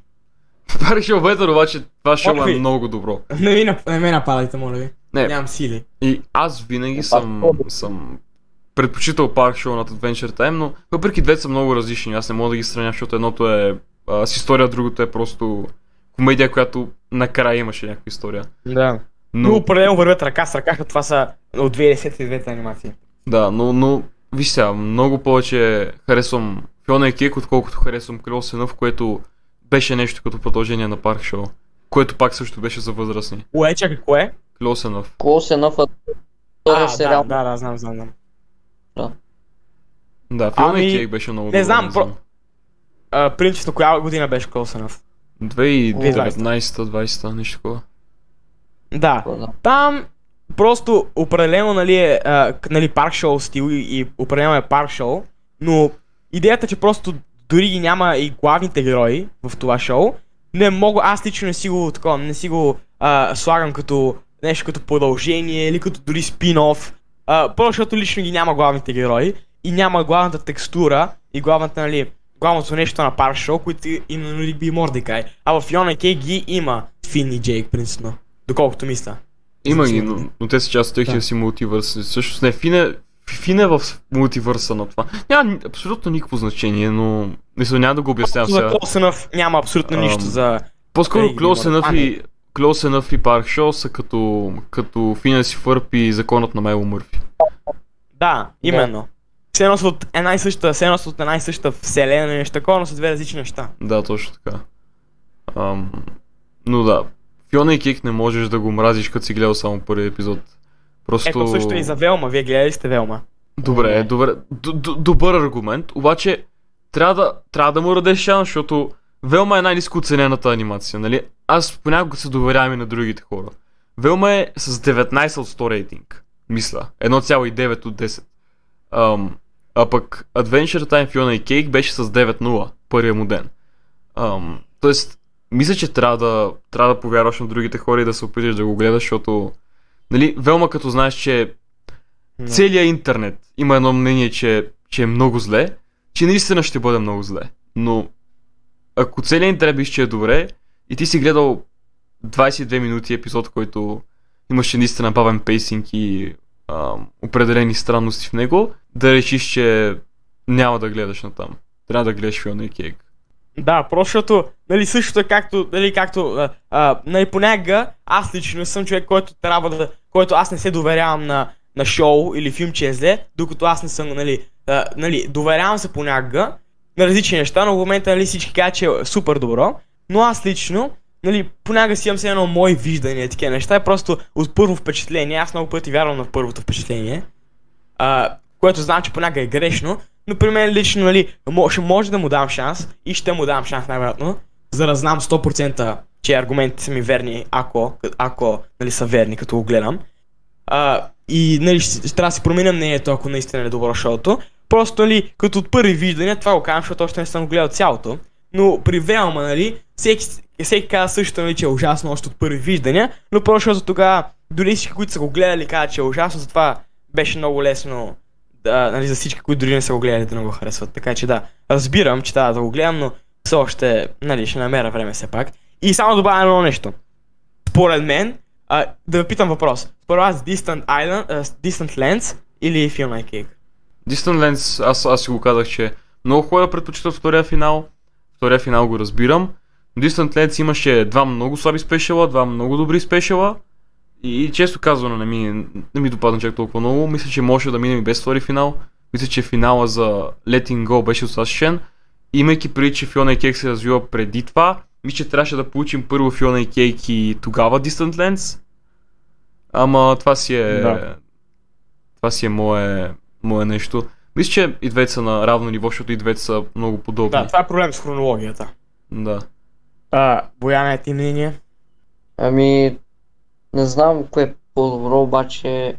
B: Park Show better, обаче това шоу е много добро.
C: Не ме нападайте, моля ви. Нямам сили.
B: И аз винаги съм предпочитал Park Show над Adventure Time, но въпреки двете са много различни. Аз не мога да ги сравня, защото едното е с история, другото е просто комедия, която накрая имаше някаква история.
C: Да. Но определено вървят ръка с ръка, като това са от 2010 анимации.
B: Да, но виж сега, много повече харесвам Fiona и Cake, отколкото харесвам Close Enough, което беше нещо като продължение на Park Show, което пак също беше за възрастни.
C: Чакай, кое?
B: Close Enough.
A: Close Enough сериал.
C: Да, знам.
B: Да, Fiona и Cake беше много добър.
C: Не знам, принципно коя година беше Close Enough?
B: 2019-2020, нещо такова.
C: Да, там просто определено, нали, е Park Show стил и определено е Park Show, но идеята, че просто дори ги няма и главните герои в това шоу, не мога, аз лично не си го слагам като нещо като продължение или като дори спин-офф, просто защото лично ги няма главните герои и няма главната текстура и главното нещо на Park Show, които има на Rigby и Mordecai, а в Fiona и Cake ги има Фин и Джейк, принципно. Доколкото мисля.
B: Има ги, но те са част от техния си мултивърс. Всъщност не, Фин е в мултивърса на това. Няма абсолютно никакво значение, но мисля, няма да го обяснявам сега.
C: За Close Enough няма абсолютно нищо за...
B: По-скоро Close Enough и Park Show са като Финес и Фърп и законът на Майло Мърфи.
C: Да, именно. Все едно са от една и съща вселена и нещо такова, но са две различни неща.
B: Да, точно така. Но да, Fiona и Cake не можеш да го мразиш, като си гледал само първи епизод. Просто...
C: Ето също и за Велма, вие гледали сте Велма.
B: Добре. Добър аргумент, обаче трябва да му дадеш шанс, защото Велма е най-ниско оценената анимация, нали? Аз понякога се доверявам и на другите хора. Велма е с 19 от 100 рейтинг, мисля. 1,9 от 10. А пък Adventure Time Fiona и Cake беше с 9.0 първия му ден. Тоест, мисля, че трябва да повярваш на другите хора и да се опиташ да го гледаш, защото нали, Велма като знаеш, че целият интернет има едно мнение, че е много зле, че наистина ще бъде много зле. Но ако целият интернет биш, че е добре и ти си гледал 22 минути епизод, който имаше наистина бавен пейсинг и определени странности в него, да решиш, че няма да гледаш натам. Трябва да гледаш Фиона и Кейк.
C: Да, просто защото, нали, същото е както, нали, понякога аз лично съм човек, който аз не се доверявам на шоу или филм, че е зле, докато аз не съм, нали, доверявам се понякога на различни неща, но в момента, нали, всички казват, че е супер добро, но аз лично, нали, понякога си имам все едно мои виждания, такива неща, просто от първо впечатление, аз много пъти вярвам на първото впечатление, което знам, че понякога е грешно, но при мен лично, нали, може да му дам шанс и ще му дам шанс най-вероятно, за да знам 100% че аргументите са ми верни, ако нали, са верни, като го гледам. И нали, ще трябва да си променя мнението, ако наистина е добро шоуто. Просто, нали, като от първи виждания, това го казвам, защото още не съм го гледал цялото. Но при Велма, нали, всеки казва също, нали, че е ужасно още от първи виждания, но просто защото тогава дори всички, които са го гледали, казват, че е ужасно, затова беше много лесно нали, за всички, които дори не са го гледали, да не го харесват. Така че да, разбирам, че трябва да го гледам, но все още, нали, ще намеря време все пак. И само добавя едно нещо. Според мен, да ви питам въпрос. Според вас Distant Lands или Fiona и Cake?
B: Distant Lands, аз си го казах, че много хора предпочитат втория финал. Втория финал го разбирам. Distant Lands имаше два много слаби спешала, два много добри спешала. И често казвано не ми допадна чак толкова много. Мисля, че може да минем и без втори финал. Мисля, че финала за Letting Go беше достатъчен. Имайки преди, че Fiona и Cake се развива преди това, мисля, че трябваше да получим първо Fiona и Cake и тогава Distant Lands. Ама това си е...
C: Да.
B: Това си е мое нещо. Мисля, че и двете са на равно ниво, защото и двете са много подобни.
C: Да, това е проблем с хронологията.
B: Да.
C: Бояна, е ти мнение?
A: Ами, не знам кое е по-добро, обаче,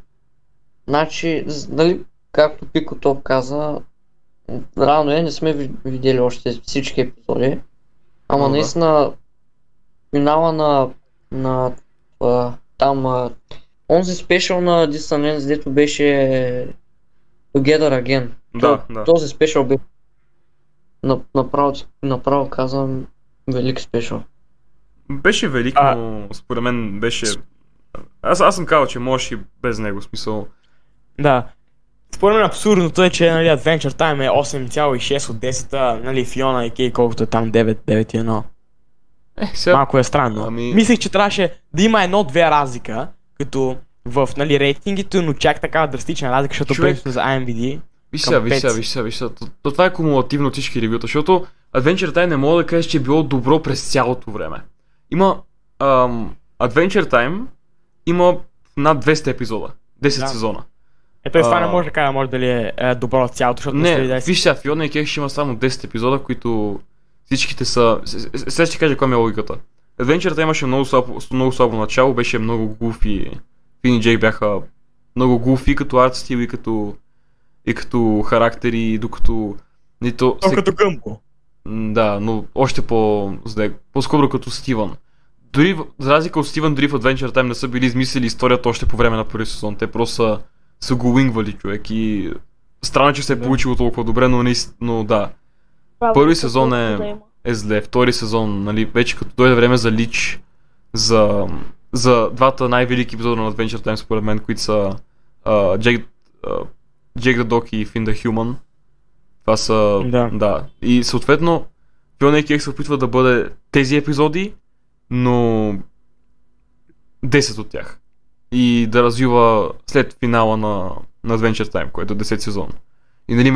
A: значи, нали, както Пико Топ каза, рано не сме видели още всички епизоди, ама наистина финала на там, онзи спешъл на Distant Lands, дето беше Together Again.
B: Да.
A: Този спешъл беше, направо казвам, велик спешъл.
B: Беше велик, но според мен беше... Аз съм казал, че можеш и без него, смисъл.
C: Да. Според мен абсурдното е, че нали, Adventure Time е 8,6 от 10, нали, Fiona и Cake колкото е там 9,1. Малко е странно. Мислех, че трябваше да има едно-две разлика, като в нали, рейтингите, но чак такава драстична разлика, защото принципно за IMDb.
B: Виж сега. Това е кумулативно от всички ревюта, защото Adventure Time не мога да кажеш, че е било добро през цялото време. Има Adventure Time има над 200 епизода, 10 сезона.
C: Ето и това не може да кажа, може дали е добро от цялото, защото
B: не, виж сега, Fiona и Cake ще има само 10 епизода, които всичките са... Сега ще кажа каква ми е логиката. Adventure Time имаше много слабо начало, беше много гуфи. Фин и Джей бяха много гуфи като арт стил и като характери, докато...
C: Като Гъмбо.
B: Да, но още по-скоро като Стивън. Дори, за разлика от Стивън, дори в Adventure Time не са били измислили историята още по време на първи сезон. Те просто са го уингвали, човек, и странно, че се е получило толкова добре, но да. Първи сезон е зле, втори сезон, нали, вече като дойде време за Лич, за двата най-велики епизода на Adventure Time според мен, които са Jake the Dog и Finn the Human. Това са... Да. И съответно, Fiona и Cake се опитва да бъде тези епизоди, но 10 от тях. И да развива след финала на Adventure Time, което е 10 сезон. И нали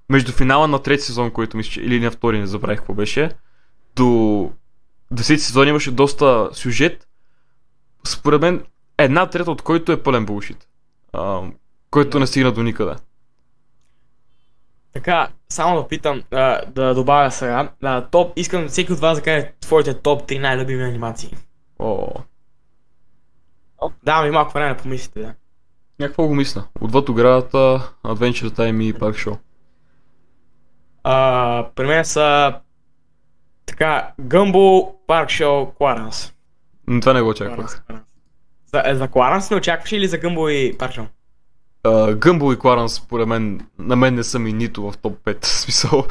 B: между финала на трети сезон, който мисля, или на втори, не забравих какво беше, до 10 сезон имаше доста сюжет. Според мен, една трета от който е пълен булшит. Който не стигна до никъде.
C: Така, само да питам, да добавя сега. Искам всеки от вас да каже твоите топ 3 най-любими анимации. Давам ви малко време да помислите, да.
B: Някакво го мисля. Отвъд оградата, Adventure Time и Park Show.
C: При мен са така, Gumball, Park Show, Clarence.
B: Това не го очаквах.
C: За Clarence не очакваш или за Gumball и Park Show?
B: Gumball и Clarence, според мен, на мен не са ми нито в топ 5, смисъл.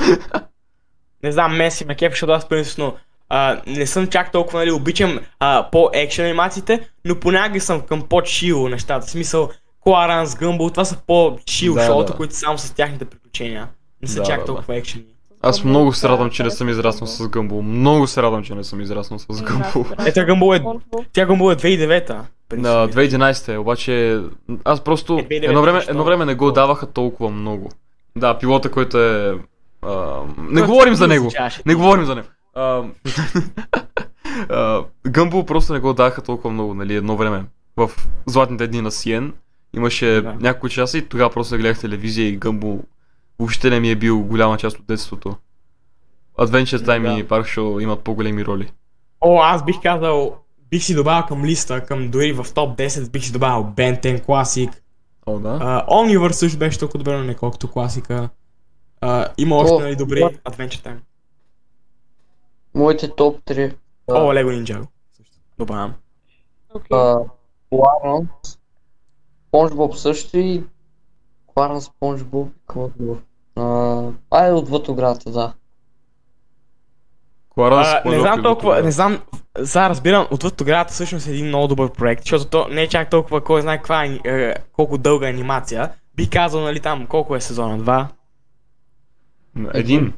C: Не знам, мен си ме кеф, защото аз принципно не съм чак толкова, нали, обичам по-екшен анимациите, но понякога съм към по-чило нещата. В смисъл, Кларанс, Гъмбъл, това са по-чил
B: Да,
C: шоута,
B: да.
C: които само с тяхните приключения. Не са
B: Да,
C: чак
B: да,
C: толкова екшени.
B: Аз много се радвам, че не съм израснал с Гъмбъл. Много се радвам, че не съм израснал с Гъмбъл.
C: Ето Гъмбъл е... Тя Гъмбъл е 2009-та.
B: На 2011 е, обаче аз просто
C: 2009
B: едно време не го даваха толкова много. Да, пилота, който е... не говорим за него. Не говорим за него. Гъмбъл просто не го даваха толкова много, нали, едно време. В златните дни на Сиен имаше няколко часа и тогава просто гледах телевизия и Гъмбъл въобще не ми е бил голяма част от детството. Adventure Time и Park Show имат по-големи роли.
C: О, аз бих казал, бих си добавил към листа, към дори в топ 10 бих си добавил Ben 10 Classic.
B: О, да.
C: Omniverse също беше толкова добре, но не колкото класика. Има още нали, добри Adventure Time.
A: Моите топ 3.
C: О, Lego Ninjago. Също. Добавям.
A: Кларенс, Спонжбоб също и Кларенс, Спонжбоб и Кларенс. Айде отвъд оградата, да.
C: Не знам толкова, не знам, сега разбирам, отвъд оградата всъщност е един много добър проект, защото то не е чак толкова кой знае каква колко дълга анимация. Би казал, нали там, колко е сезона? 2?
B: Един.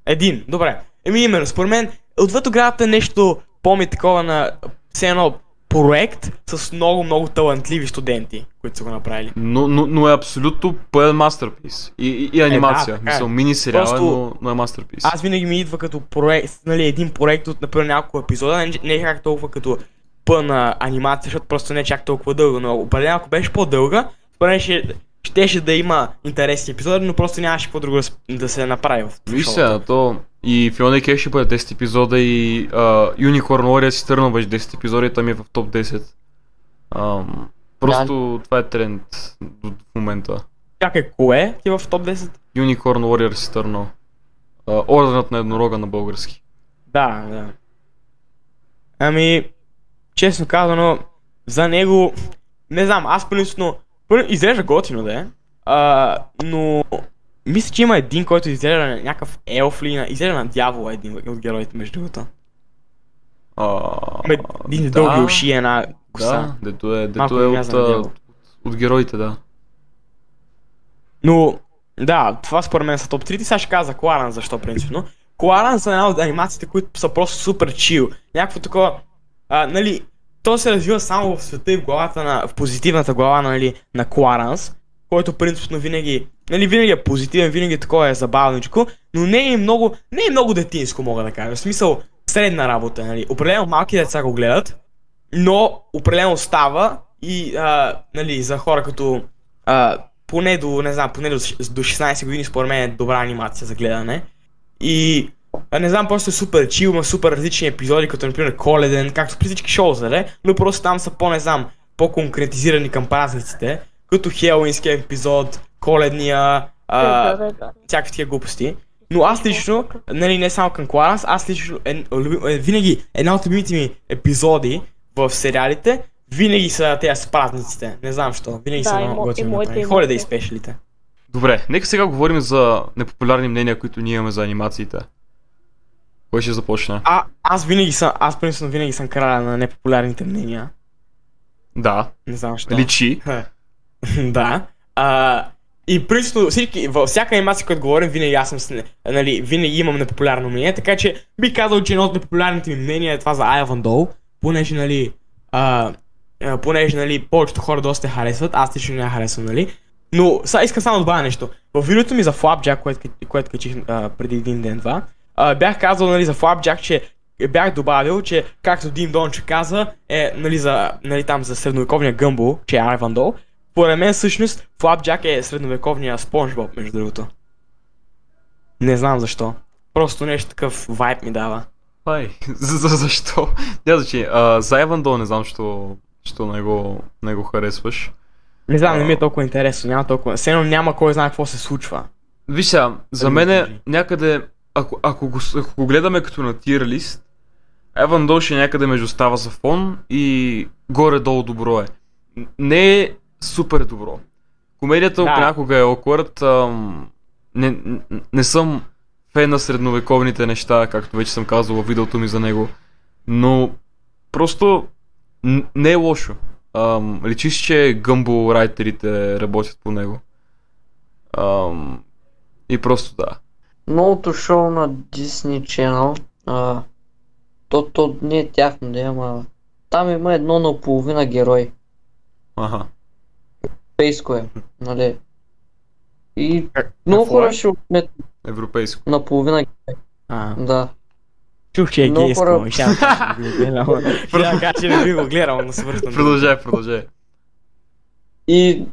C: Един, добре. Именно, според мен, отвъд оградата е нещо по-ми такова на все едно проект с много талантливи студенти, които са го направили.
B: Но е абсолютно пълен мастерпис. И анимация. Мисъл, мини сериала, но е мастерпис.
C: Аз винаги ми идва като проект, нали, един проект от например няколко епизода, не е как толкова като пълна анимация, защото просто не е чак толкова дълга, но определено ако беше по-дълга, според щеше да има интересни епизоди, но просто нямаше какво друго да се направи в
B: Виж сега, то и Фиона и Кейк ще бъде 10 епизода и Unicorn Warriors Eternal беше 10 епизода и там е в топ 10. Просто това е тренд в момента.
C: Чакай, кое ти е в топ 10?
B: Unicorn Warriors Eternal. Орденът на еднорога на български.
C: Да. Ами, честно казано, за него, не знам, аз принципно изглежда готино да е, но мисля, че има един, който изглежда на някакъв елф или изглежда на дявола един от героите между другото. Един дълги уши и една коса.
B: Да, дето е от героите, да.
C: Но, да, това според мен са топ 3. Сега ще кажа Кларан, защо принципно. Кларан са една от анимациите, които са просто супер чил. Някакво такова, нали, то се развива само в света и в главата в позитивната глава, нали, на Кларанс, който принципно винаги е позитивен, винаги такова е забавничко, но не е много детинско, мога да кажа. В смисъл, средна работа, нали. Определено малки деца го гледат, но определено става и, нали, за хора като, поне до 16 години според мен е добра анимация за гледане. И не знам, просто е супер чил, има супер различни епизоди, като например Коледен, както при всички шоу, но просто там са по-конкретизирани към празниците, като Хелуинския епизод, Коледния, всякакви такива глупости. Но аз лично, нали, не само към Кларанс, аз лично винаги една от любимите ми епизоди в сериалите винаги са тези с празниците. Не знам защо, винаги са много готини направени. Holiday спешалите.
B: Добре, нека сега говорим за непопулярни мнения, които ние имаме за анимациите. Кой ще започне?
C: Аз принципно винаги съм краля на непопулярните мнения.
B: Да.
C: Не знам защо.
B: Личи.
C: Да. И принципно във всяка анимация, която говорим, винаги аз съм, нали, винаги имам непопулярно мнение, така че бих казал, че едно от непопулярните ми мнения е това за Айвандол, понеже, нали, повечето хора доста харесват, аз лично не я харесвам, нали. Но сега искам само да добавя нещо. В видеото ми за Flapjack, което качих преди един ден-два, бях казал, нали, за Flapjack, че бях добавил, че както Дим Донче каза, нали, там за средновековния Гъмбъл, че е Айвандол. Поред мен всъщност Flapjack е средновековния Спонжбоб, между другото. Не знам защо. Просто нещо такъв вайб ми дава.
B: Защо? За Айвандол не знам, що не го харесваш.
C: Не знам, не ми е толкова интересно, няма толкова. Все едно няма кой знае какво се случва.
B: Виж сега, за мен някъде, ако го гледаме като на тир лист, Айвандол ще някъде между става за фон и горе-долу добро е. Не е супер добро. Комедията понякога е awkward, не съм фен на средновековните неща, както вече съм казал във видеото ми за него, но просто не е лошо. личиш, че гъмбо райтерите работят по него. И просто да.
A: Новото шоу на Disney Channel, то не е тяхно, да, ама там има едно наполовина герой.
B: Аха.
A: Европейско е, нали? И
C: Как-
A: много
C: какво е?
A: хора ще отмет
B: Европейско.
A: наполовина герой. Да.
C: Чух, че е
A: Много
C: гейско,
A: хора-
C: и ще да кажа, че не би го гледал. Ще да кажа, че не би го гледал, но свършвам.
B: Продължай.
A: И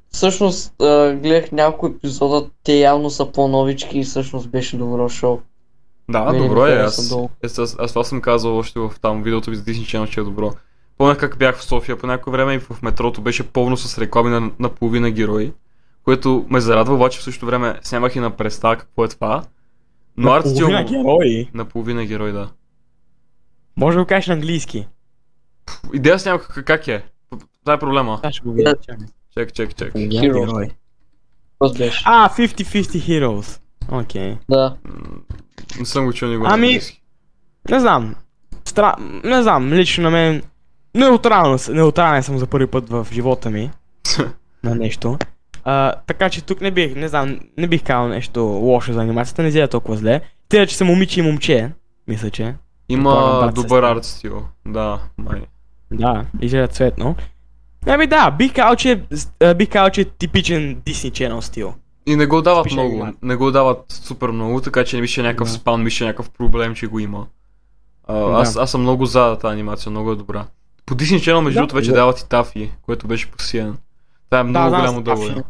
A: всъщност гледах няколко епизода, те явно са по-новички и всъщност беше добро шоу.
B: Да,
A: Мене ми
B: добро е.
A: хареса
B: Аз
A: много.
B: това съм казал още в там видеото ви за Disney Channel, че е добро. Помня как бях в София по някое време и в метрото беше пълно с реклами на половина герои, което ме зарадва, обаче в същото време снимах и на представа какво е това. Но арт стил
C: Половина герои.
B: на половина герой, да.
C: Може да го кажеш на английски.
B: Идея снимах как е. Това е проблема.
C: Аз ще го видя. чакай.
B: Чек.
C: Половина
A: Heroes.
C: герой.
A: Просто беше.
C: 50-50 Heroes. Окей.
A: Да.
B: Не съм го чул никога на
C: Ами-
B: английски.
C: Не знам. Не знам, лично на мен... Неутрален съм за първи път в живота ми. На нещо. Така че тук не бих казал нещо лошо за анимацията, не изглежда толкова зле. Те, че са момиче и момче, мисля, че.
B: Има
C: Предполагам, брат,
B: добър
C: сестра.
B: арт стил. Да, май.
C: Да, изглежда цветно. Да, бих казал, че е типичен Disney Channel стил.
B: И не го дават
C: Спиша
B: много,
C: анимация.
B: не го дават супер много, така че не вижте някакъв
C: Да.
B: спам, вижте някакъв проблем, че го има. Аз съм много за тази анимация, много е добра. По Disney Channel между другото вече
C: да.
B: дават и Тафи, което беше по CNN. Това е много
C: знам
B: голямо
C: за Тафи.
B: удоволствие.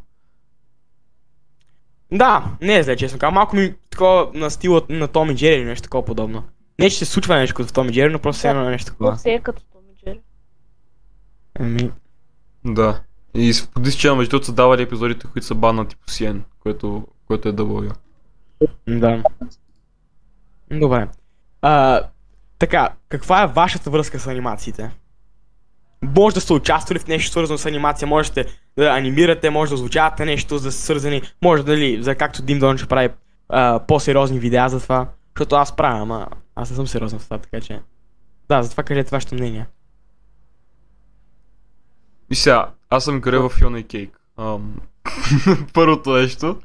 C: Да, не е зле, честно казвам. Малко ми такова на стила на Том и Джери или нещо такова подобно. Не, че се случва нещо като в Том и Джери, но просто все едно е нещо такова.
D: Все е като Том и Джери.
C: Ами,
B: Да. И по Disney Channel между другото са давали епизодите, които са баннати по CNN, което е W.
C: да. Добре. Така, каква е вашата връзка с анимациите? Може да сте участвали в нещо свързано с анимация, можете да анимирате, може да озвучавате нещо, за свързани, може дали, за както Дим Дончо прави по-сериозни видеа за това, защото аз правя, ама аз не съм сериозен в това, така че... Да, затова кажете вашето мнение.
B: И сега, аз съм грел в Fiona и Кейк. Първото нещо.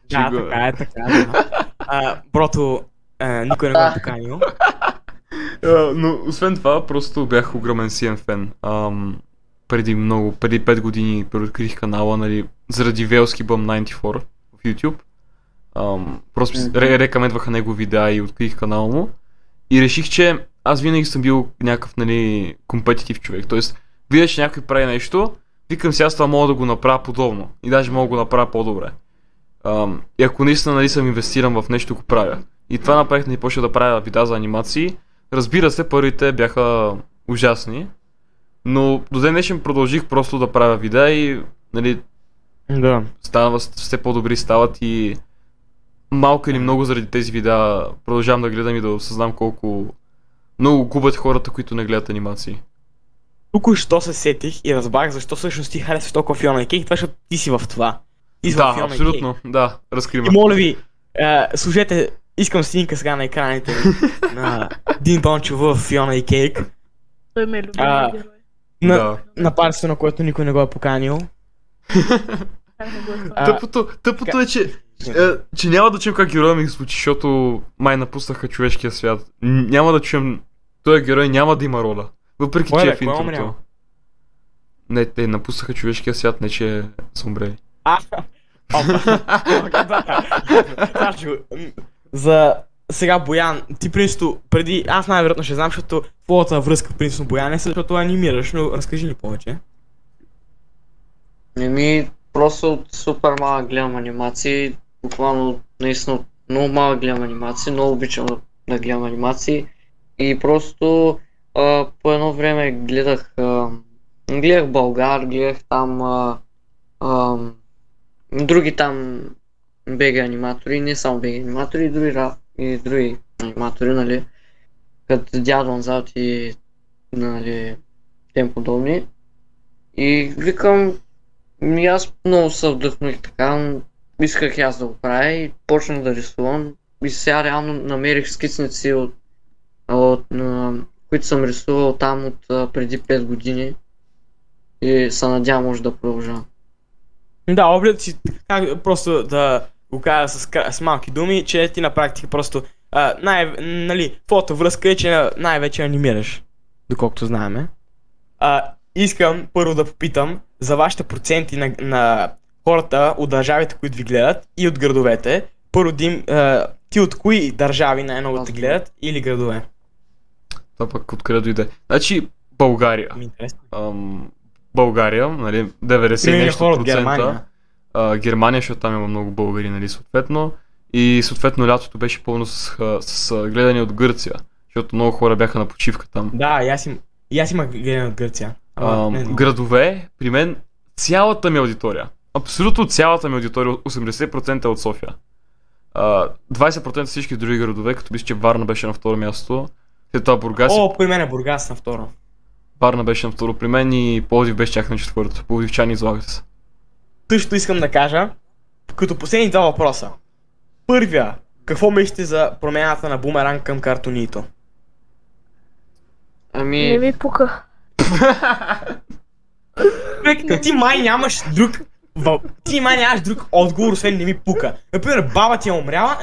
C: Да,
B: го-
C: така е. Брото, никой не го е поканил.
B: Но освен това, просто бях огромен CN фен. Преди 5 години преоткрих канала, нали, заради Велски Бъм 94 в YouTube. Просто рекомендваха него видеа и открих канала му. И реших, че аз винаги съм бил някакъв, нали, компетитив човек. Тоест, видя, че някой прави нещо, викам си, аз това мога да го направя подобно. И даже мога да го направя по-добре. И ако наистина, нали, съм инвестиран в нещо, го правя. И това направих, нали, почна да правя видеа за анимации. Разбира се, първите бяха ужасни, но до ден днешен продължих просто да правя видеа и, нали,
C: Да.
B: все по-добри стават и малко или много заради тези видеа продължавам да гледам и да осъзнам колко много губят хората, които не гледат анимации.
C: Току-що се сетих и разбрах защо всъщност ти харесваш толкова Фиона и Кейк, това защото ти си в това. Ти си в
B: Да,
C: Фиона и
B: абсолютно, да, разкрима.
C: И моля ви, служете, искам снимка сега на екраните ми на Дин Дончо в Фиона и Кейк.
D: Той ме е любимия герой.
B: Да.
C: На парсето, на което никой не го е поканил.
D: Как не го е
C: А,
B: Тъпото е, че няма да чуем как героя ми звучи, защото май напуснаха човешкия свят. Няма да чуем, този герой няма да има роля. Въпреки,
C: Кой
B: че
C: бе,
B: е в
C: кой е
B: интрото.
C: умрял?
B: Не, те напуснаха човешкия свят, не че са умрели.
C: Значи, за сега Боян, ти принципно преди, аз най-вероятно ще знам, защото твоята връзка принципно Боян е, защото анимираш, но разкажи ни повече.
A: Просто от супер малък гледам анимации, буквално наистина от много малък гледам анимации, много обичам да гледам анимации и просто по едно време гледах Българ, гледах там други там БГ аниматори, не само БГ аниматори, и други аниматори, нали, като Дядо Анзат и, нали, тем подобни. И викам, аз много се вдъхнових така, исках и аз да го правя и почнах да рисувам. И сега реално намерих скицници които съм рисувал там от преди 5 години. И се надявам може да продължавам.
C: Да, обред си, просто да го кажа с малки думи, че ти на практика просто, нали, твоята връзка е, че най-вече анимираш, доколкото знаеме. Искам първо да попитам за вашите проценти на хората от държавите, които ви гледат и от градовете. Първо, Дим, ти от кои държави най-много те гледат или градове?
B: Това пък откъде дойде. Значи България.
C: Интересно.
B: България, нали, 90
C: Или
B: нещо
C: хора от
B: процента.
C: Германия.
B: Германия, защото там има много българи, нали, съответно. И съответно лятото беше пълно с гледани от Гърция, защото много хора бяха на почивка там.
C: Да, и аз имах гледане от Гърция.
B: Градове, при мен цялата ми аудитория, абсолютно цялата ми аудитория, 80% от София. 20% всички други градове, като мисля, че Варна беше на второ място. След това Бургас.
C: При мен е Бургас на второ.
B: Варна беше на второ при мен и Пловдив беше чак на четвърто. Пловдивчани излагат се.
C: Също искам да кажа, като последни два въпроса. Първия, какво мислите за промяната на Бумеранг към Картунито?
D: Не ми пука.
C: Ти май нямаш друг отговор, освен не ми пука. Например, баба ти е умряла,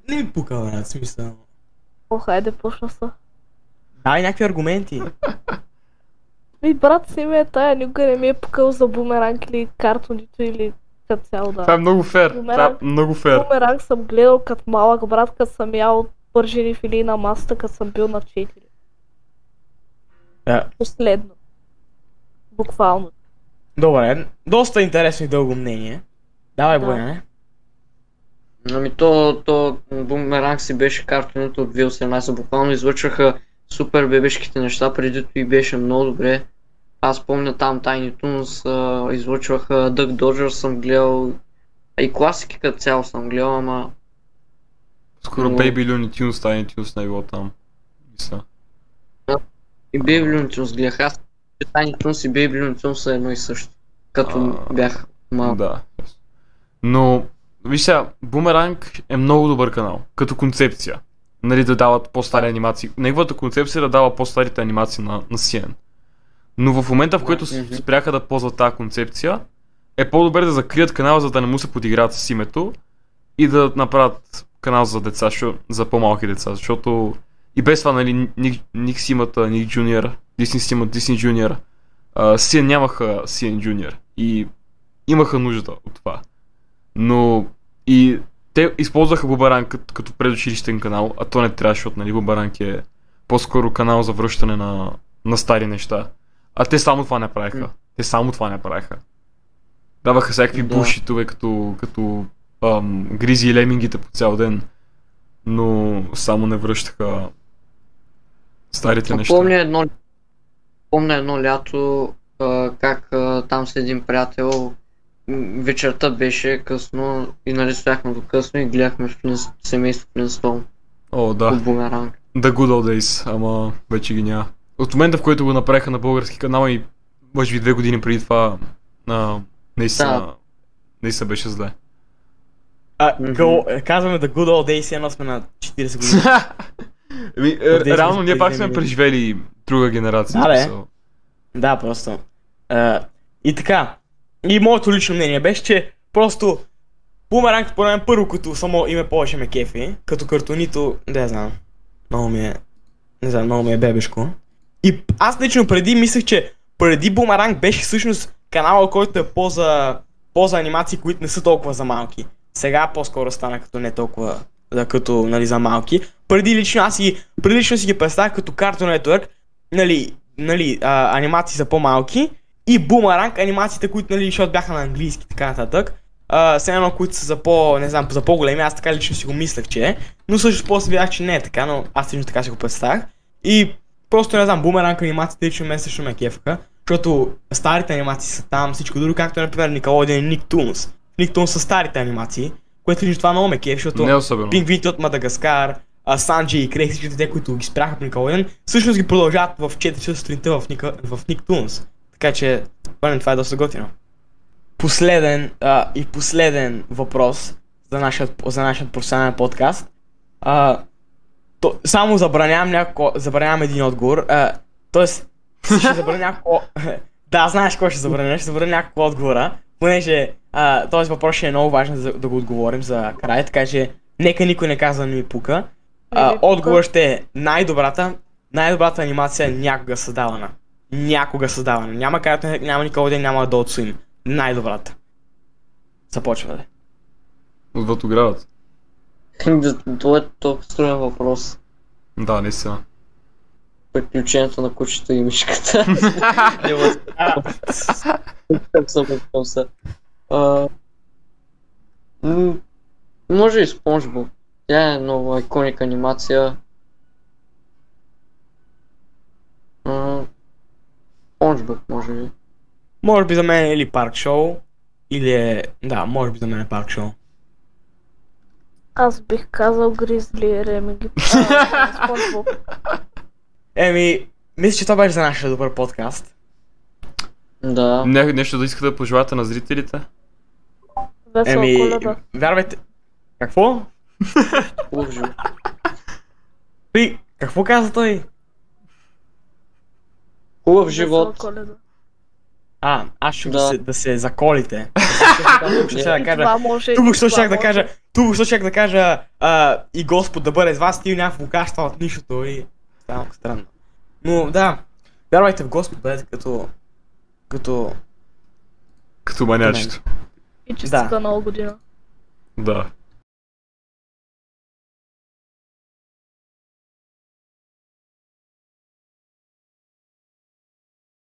C: не ми пука, брат, смисъл.
D: Хайде, почна са.
C: Дай някакви аргументи.
D: Брат си ми е тая, никога не ми е пукал за Бумеранг или Картунито или като цяло, да.
B: Това е много фер.
D: Бумеранг съм гледал като малък брат, като съм ял пържени филии на масата, като съм бил на 4. Последно. Буквално.
C: Добре, доста интересно и дълго мнение. Давай, Бояне.
A: Ами то Бумеранг си беше Картунито от 2018, буквално излъчваха супер бебешките неща, предито и беше много добре. Аз помня там Tiny Toons, излъчваха Duck Dodgers съм гледал, и класики като цяло съм гледал, ама...
B: Скоро Baby Looney Tunes, Tiny Toons не е било там. Мисля.
A: И Baby Looney Tunes гледах, аз Tiny Toons и Baby Looney Tunes са едно и също, като бях малко.
B: Да. Но, виж сега, Бумеранг е много добър канал, като концепция. Нали, да дават по-стари анимации. Неговата концепция е да дава по-старите анимации на CNN. Но в момента, в който спряха да ползват тази концепция, е по-добре да закрият канала, за да не му се подиграват с името и да направят канал за деца, за по-малки деца, защото и без това, нали, Ник си имат Ник Junior, Disney си имат Disney Junior, CNN нямаха CNN Junior и имаха нужда от това. Но и те използваха Бумеранг като предучилищен канал, а то не трябваше, защото, нали, Бумеранг е по-скоро канал за връщане на стари неща. А те само това не правиха. Даваха всякакви булшитове, като Гризи и лемингите по цял ден, но само не връщаха старите неща.
A: Помня едно лято, как там с един приятел, вечерта беше късно и нали стояхме до късно и гледахме семейство Флинстоун.
B: О, да.
A: От Бумеранг.
B: The Good Old Days, ама вече ги няма. От момента, в който го направиха на български канал и може би 2 години преди това, наистина беше зле.
C: Казваме The Good Old Days, едно сме на 40 години.
B: Реално ние пак сме преживели друга генерация.
C: Да, просто. И така, и моето лично мнение беше, че просто Бумеранг според мен първо като само име повече ме кефи, като Картунито, не знам, много ми е бебешко. И аз лично преди мислех, че преди Бумеранг беше всъщност канала, който е по-за анимации, които не са толкова за малки. Сега по-скоро стана като не толкова, като, нали, за малки. Преди лично си ги представях като Cartoon Network, нали, анимации за по-малки и Бумеранг, анимациите, които, нали, защото бяха на английски и така нататък. Все едно, които са за по-големи, аз така лично си го мислех, че е, но също после видях, че не е така, но аз лично така си го представях. И просто не знам, Бумеранг анимациите лично мен също ме кефаха, защото старите анимации са там, всичко друго, както например Nickelodeon и Nicktoons. Nicktoons са старите анимации, което лично това много ме кефи, защото Пингвините от Мадагаскар, Санджи и Крейг, всичките те, които ги спряха в Nickelodeon, всъщност ги продължават в 4 часа сутринта в Nicktoons. Така че, това е доста готино. Последен въпрос за нашия професионален подкаст. Само забранявам един отговор. Тоест, ще забраня Да, знаеш какво ще забраня? Ще забраня някакво отговора, понеже този въпрос ще е много важен да го отговорим за край, така че нека никой не казва да не ми пука. Отговор ще е най-добрата анимация някога създавана. Някога създавана. Няма как, няма никога ден, няма да отсуим. Най-добрата. Започваме.
B: От Ватоградът.
A: Това е толкова строен въпрос.
B: Да, наистина.
A: Приключението на кучето и мишката. Може и Спонж Боб. Тя е много иконик анимация. Спонж Боб, може би.
C: Може би за мен е или Парк Шоу, или е... Да, може би за мен е Парк Шоу.
D: Аз бих казал Гризли Ремиги. Спонж Боб.
C: Мисля, че това беше за нашия добър подкаст.
A: Да.
B: Нещо да искате да пожелате на зрителите?
D: Весела Коледа.
C: Вярвайте... Какво?
A: Хубав живот.
C: Какво каза той?
A: Хубав
D: Весела
A: живот.
D: Коледа.
C: Аз ще
A: Да.
C: да се заколите. Тук ще щях да кажа и Господ да бъде с вас, ти някакво каща от нищото и... Става странно. Но да, вярвайте в Господ, бъдете като
B: Като манячето.
D: И честита нова година.
B: Да.